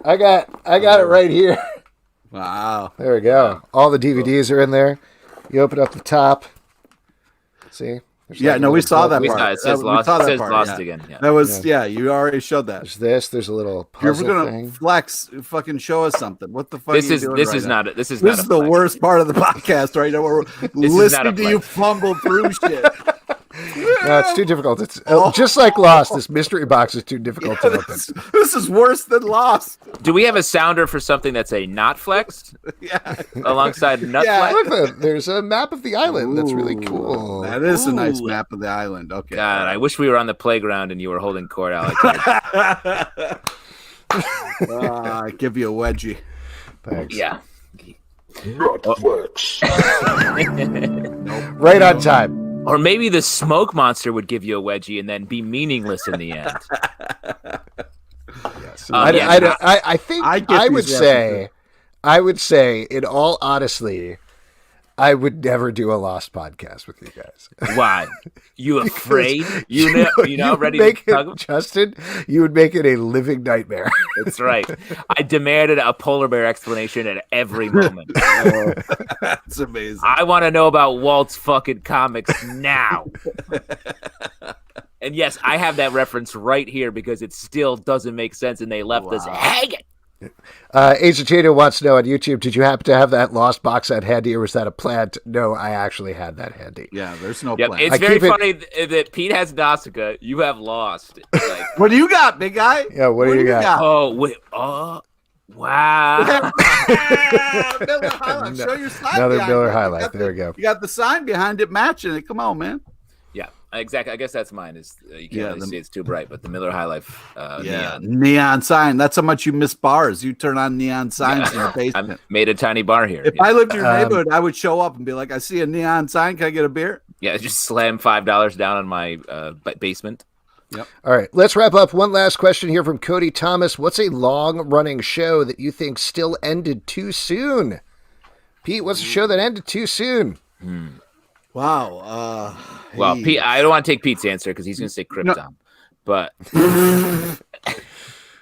I got it right here. Wow. There we go. All the DVDs are in there. You open up the top. See? Yeah, no, we saw that part. It says Lost. It says Lost again. Yeah. That was you already showed that. There's this. There's a little You're puzzle gonna thing. flex, fucking show us something. What the fuck? This are you is doing this right is now? not this is This not is a the flex. worst part of the podcast right now. We're is listening not a to you flex. fumble through shit. No, it's too difficult. It's just like Lost. This mystery box is too difficult to open. This is worse than Lost. Do we have a sounder for something that's a not flexed Yeah, alongside nut Yeah. flex? Look, there's a map of the island. That's really cool. that is a nice Ooh. map of the island. Okay. God, I wish we were on the playground and you were holding court, Alex. I give you a wedgie. Thanks. Yeah. Right on time. Or maybe the smoke monster would give you a wedgie and then be meaningless in the end. Yes. Yeah. I think I get I would these say, in all honesty, I would never do a Lost podcast with you guys. Why? You afraid? You know, ready to make tug it, him? Justin, you would make it a living nightmare. That's right. I demanded a polar bear explanation at every moment. That's amazing. I want to know about Walt's fucking comics now. And yes, I have that reference right here because it still doesn't make sense and they left us hanging. Agent Jada wants to know on YouTube, did you happen to have that Lost box set handy, or was that a plant? No, I actually had that handy. Yeah, there's no Yep, plan. it's very funny that Pete has Nausicaa. You have Lost. Like, What do you got, big guy? Yeah, what do you got? oh, wait. Oh, wow. Miller highlight. Show your sign. Another behind Miller it. highlight. There we go. You got the sign behind it matching it. Come on, man. Yeah, exactly. I guess that's mine. Is you can't really see it's too bright, but the Miller High Life neon sign. That's how much you miss bars. You turn on neon signs in your basement. I made a tiny bar here. If I lived in your neighborhood, I would show up and be like, I see a neon sign. Can I get a beer? Yeah, just slam $5 down on my basement. Yep. All right, let's wrap up. One last question here from Cody Thomas. What's a long-running show that you think still ended too soon? Pete, what's a show that ended too soon? Wow. Well, Pete, I don't want to take Pete's answer because he's going to say Krypton. No. But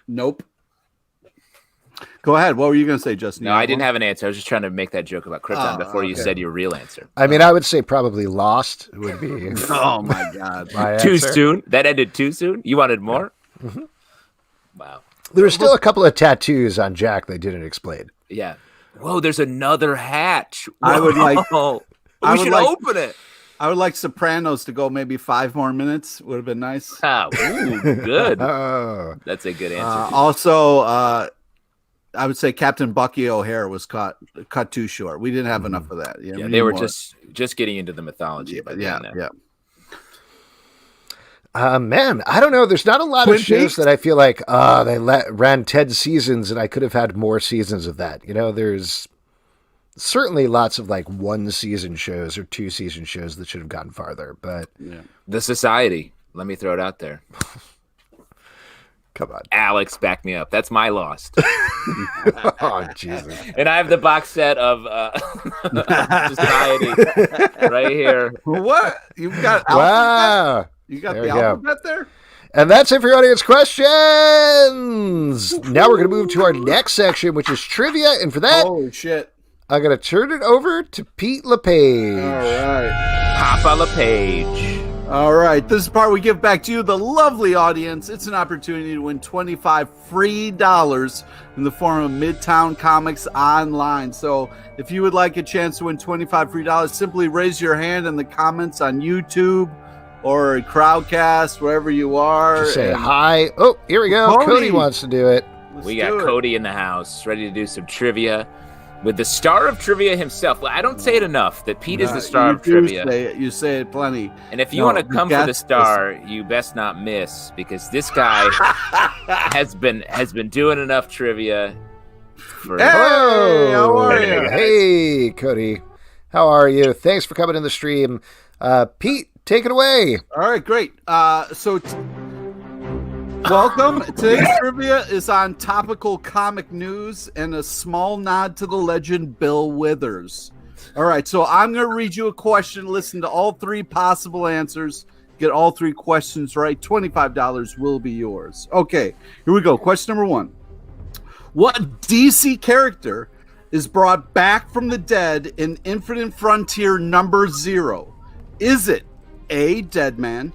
Nope. Go ahead. What were you going to say, Justin? no, I didn't have an answer. I was just trying to make that joke about Krypton before you said your real answer. I mean, I would say probably Lost would be Oh, my God. my Too answer. soon? That ended too soon? You wanted more? Mm-hmm. Wow. There were still a couple of tattoos on Jack they didn't explain. Yeah. Whoa, there's another hatch. I would like- Whoa. I We would should like- open it. I would like Sopranos to go maybe 5 more minutes. Would have been nice. Oh, ooh, good. Oh, That's a good answer. Also, I would say Captain Bucky O'Hare was cut too short. We didn't have enough of that. yeah, we they need were more. just getting into the mythology. by yeah, then. yeah. man, I don't know. There's not a lot Twin of shows Peaks? that I feel like, they ran 10 seasons and I could have had more seasons of that. You know, there's certainly lots of like 1-season shows or 2-season shows that should have gone farther, but The Society. Let me throw it out there. come on. Alex, back me up. That's my Lost. Oh, Jesus. And I have the box set of Society right here. What? You've got Wow. You got There the we go. alphabet there? And that's it for your audience questions. Now we're going to move to our next section, which is trivia. And for that, Holy shit. I'm going to turn it over to Pete LePage. All right. Papa LePage. All right. This is the part we give back to you, the lovely audience. It's an opportunity to win $25 free in the form of Midtown Comics Online. So if you would like a chance to win $25 free, simply raise your hand in the comments on YouTube or Crowdcast, wherever you are. Just say and hi. Oh, here we go. Cody. Cody wants to do it. let's We do got it. Cody in the house, ready to do some trivia with the star of trivia himself. Well, I don't say it enough that Pete is the star You of do trivia. say it. You say it plenty. And if you No, want to the come for the guest star, you best not miss, because this guy has been doing enough trivia for Hey, how are Hey, you? hey, Cody. How are you? Thanks for coming in the stream. Pete, take it away. All right, great. Welcome. Today's trivia is on topical comic news and a small nod to the legend Bill Withers. All right, so I'm going to read you a question, listen to all 3 possible answers, get all 3 questions right. $25 will be yours. Okay, here we go. Question number 1. What DC character is brought back from the dead in Infinite Frontier number 0? Is it A, Deadman,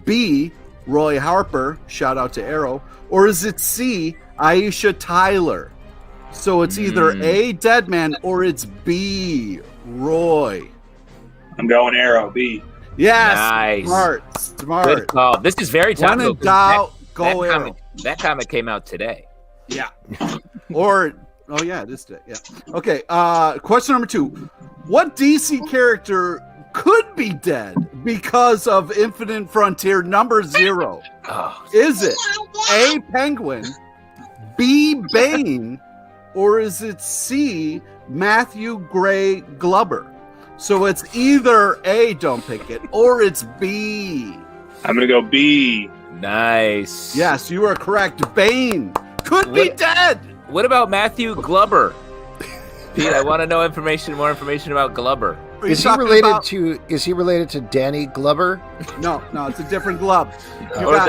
B, Roy Harper, shout out to Arrow, or is it C, Aisha Tyler? So it's either A, Deadman, or it's B, Roy. I'm going Arrow, B. Yes, Nice. smart. Good call. This is very When topical. in doubt, go that Arrow. that comic came out today. Yeah. Or, oh yeah, this day. Yeah. Okay. Question number 2. What DC character could be dead because of Infinite Frontier number 0? Oh, Is it A, Penguin, B, Bane, or is it C, Matthew Gray Glubber? So it's either A, don't pick it, or it's B. I'm going to go B. nice. Yes, you are correct. Bane could be What- dead. What about Matthew Glubber? Pete, I want to know more information about Glubber. Are you Is he talking related about- to Danny Glover? No, it's a different glove. You Or got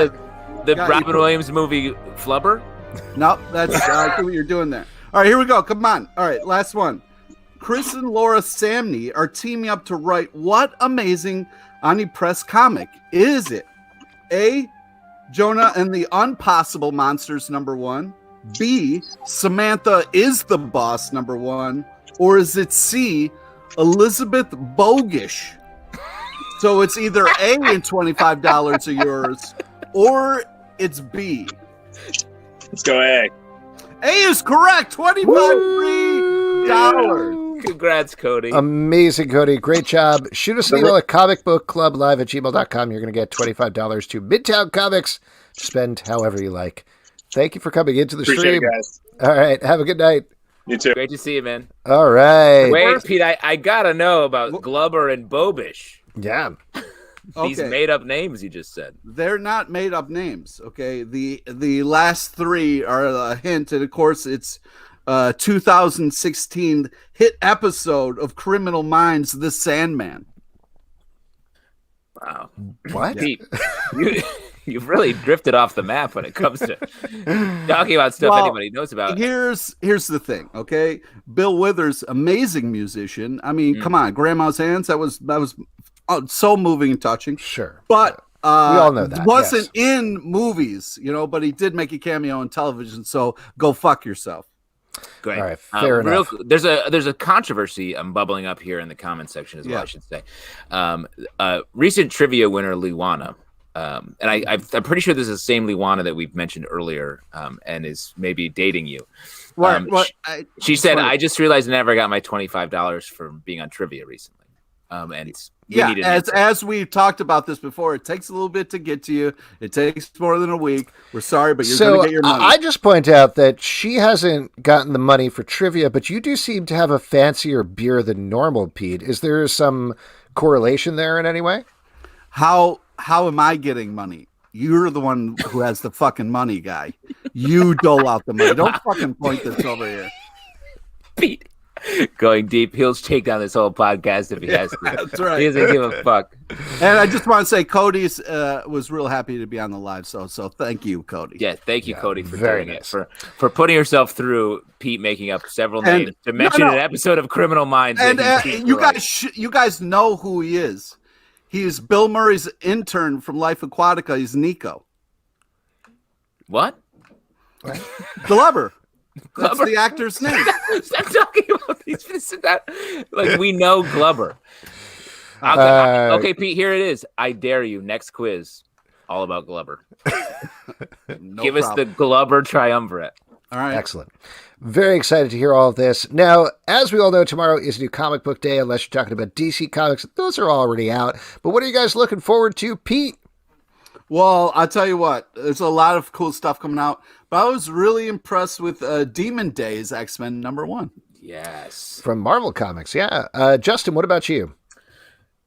the it. Got Robin you. Williams movie Flubber? No, that's I see what you're doing there. All right, here we go. Come on. All right, last one. Chris and Laura Samney are teaming up to write what amazing omnipress comic? Is it A, Jonah and the Unpossible Monsters number 1, B, Samantha is the boss, number 1? Or is it C, Elizabeth Bogish? So it's either A and $25 are yours, or it's B. Let's go A. A is correct. $25 free. Congrats, Cody. Amazing, Cody. Great job. Shoot us an email at comicbookclublive@gmail.com. You're going to get $25 to Midtown Comics to spend however you like. Thank you for coming into the Appreciate stream. it, guys. All right. Have a good night. You too. Great to see you, man. All right. Wait, Pete, I got to know about Glubber and Bobish. Yeah. These made-up names you just said. They're not made up names. Okay. The last 3 are a hint. And of course, it's 2016 hit episode of Criminal Minds, The Sandman. Wow. What? Pete, you've really drifted off the map when it comes to talking about stuff anybody knows about. Here's the thing, okay? Bill Withers, amazing musician. I mean, come on, Grandma's Hands. That was so moving and touching. Sure. But we all know that. Wasn't in movies, but he did make a cameo on television. So go fuck yourself. Great. All right, fair enough. There's a controversy bubbling up here in the comment section as well, I should say. Recent trivia winner Liwana, and I'm pretty sure this is the same Liwana that we've mentioned earlier, and is maybe dating you. She said, "I just realized I never got my $25 for being on trivia recently." As we talked about this before, it takes a little bit to get to you. It takes more than a week. We're sorry, but you're going to get your money. I just point out that she hasn't gotten the money for trivia, but you do seem to have a fancier beer than normal, Pete. Is there some correlation there in any way? How am I getting money? You're the one who has the fucking money, guy. You dole out the money. Don't fucking point this over here. Pete. Going deep, he'll take down this whole podcast if he has to. That's right. He doesn't give a fuck. And I just want to say, Cody's was real happy to be on the live, so thank you, Cody. Yeah, thank you, Cody, for doing it, for putting yourself through Pete making up several names to mention an episode of Criminal Minds. And you guys know who he is. He's Bill Murray's intern from Life Aquatica. He's Nico. What? Glover. That's the actor's name. Stop talking about these. Like, we know Glubber. Okay, Pete, here it is. I dare you. Next quiz. All about Glubber. Give us the Glubber triumvirate. All right. Excellent. Very excited to hear all of this. Now, as we all know, tomorrow is New Comic Book Day, unless you're talking about DC Comics. Those are already out. But what are you guys looking forward to, Pete? Well, I'll tell you what. There's a lot of cool stuff coming out. But I was really impressed with Demon Days X-Men #1. Yes. From Marvel Comics, yeah. Justin, what about you?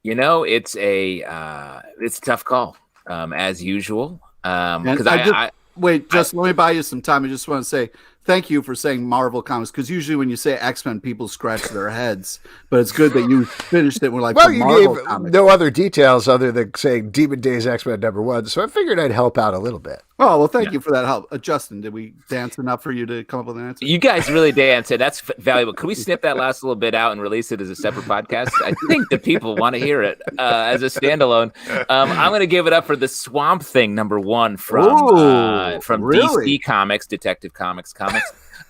It's a tough call, as usual. Let me buy you some time. I just want to say thank you for saying Marvel Comics, because usually when you say X-Men, people scratch their heads. But it's good that you finished it. We're like, well, you Marvel gave Comics. no other details other than saying Demon Days X-Men #1, so I figured I'd help out a little bit. Oh, well, thank you for that help. Justin, did we dance enough for you to come up with an answer? You guys really danced. That's valuable. Can we snip that last little bit out and release it as a separate podcast? I think the people want to hear it as a standalone. I'm going to give it up for the Swamp Thing #1 from DC Comics, Detective Comics.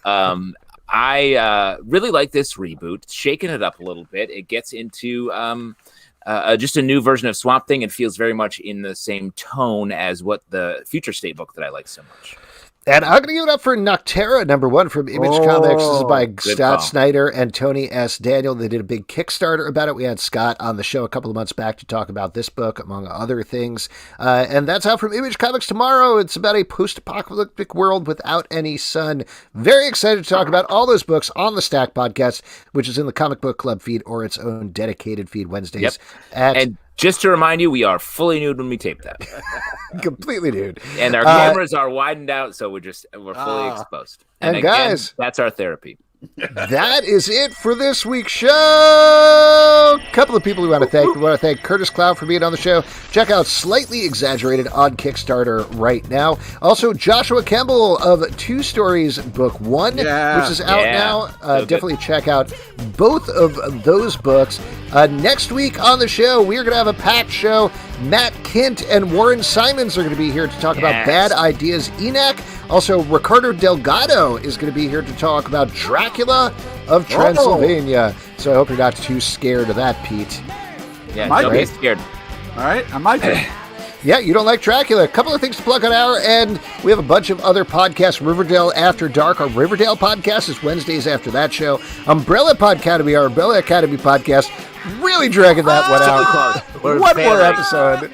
I really like this reboot. It's shaking it up a little bit. It gets into just a new version of Swamp Thing and feels very much in the same tone as what the Future State book that I like so much. And I'm going to give it up for Noctera #1 from Image Comics. This is by Scott Snyder and Tony S. Daniel. They did a big Kickstarter about it. We had Scott on the show a couple of months back to talk about this book, among other things. And that's out from Image Comics tomorrow. It's about a post-apocalyptic world without any sun. Very excited to talk about all those books on the Stack podcast, which is in the Comic Book Club feed or its own dedicated feed Wednesdays. And just to remind you, we are fully nude when we tape that. Completely nude. And our cameras are widened out, so we're fully exposed. And again, guys, that's our therapy. That is it for this week's show. A couple of people we want to thank. We want to thank Curtis Clow for being on the show. Check out Slightly Exaggerated on Kickstarter right now. Also, Joshua Kemble of Two Stories Book 1, which is out now. Definitely check out both of those books. Next week on the show, we're going to have a packed show. Matt Kint and Warren Simons are going to be here to talk about Bad Ideas ENAC. Also, Ricardo Delgado is going to be here to talk about Dracula of Transylvania. So I hope you're not too scared of that, Pete. Yeah, don't be scared. All right, I might be. Yeah, you don't like Dracula. A couple of things to plug on our end. We have a bunch of other podcasts. Riverdale After Dark, our Riverdale podcast is Wednesdays after that show. Umbrella Academy, our Umbrella Academy podcast. Really dragging that one out. One more episode.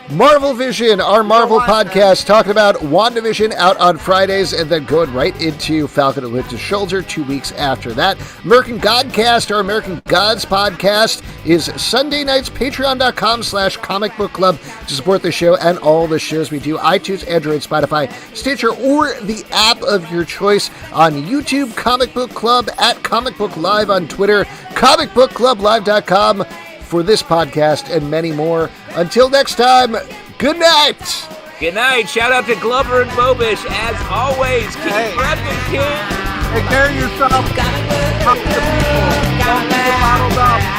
Marvel Vision, our Marvel podcast, talking about WandaVision out on Fridays and then going right into Falcon and Winter Soldier 2 weeks after that. American Godcast, our American Gods podcast, is Sunday nights, patreon.com/comic book club to support the show and all the shows we do. iTunes, Android, Spotify, Stitcher, or the app of your choice. On YouTube, Comic Book Club, at Comic Book Live on Twitter, comicbookclublive.com. for this podcast and many more. Until next time, good night. Good night. Shout out to Glover and Bobish. As always, keep prepping, kids. Take care of yourself. Talk to the people. Don't get bottled up.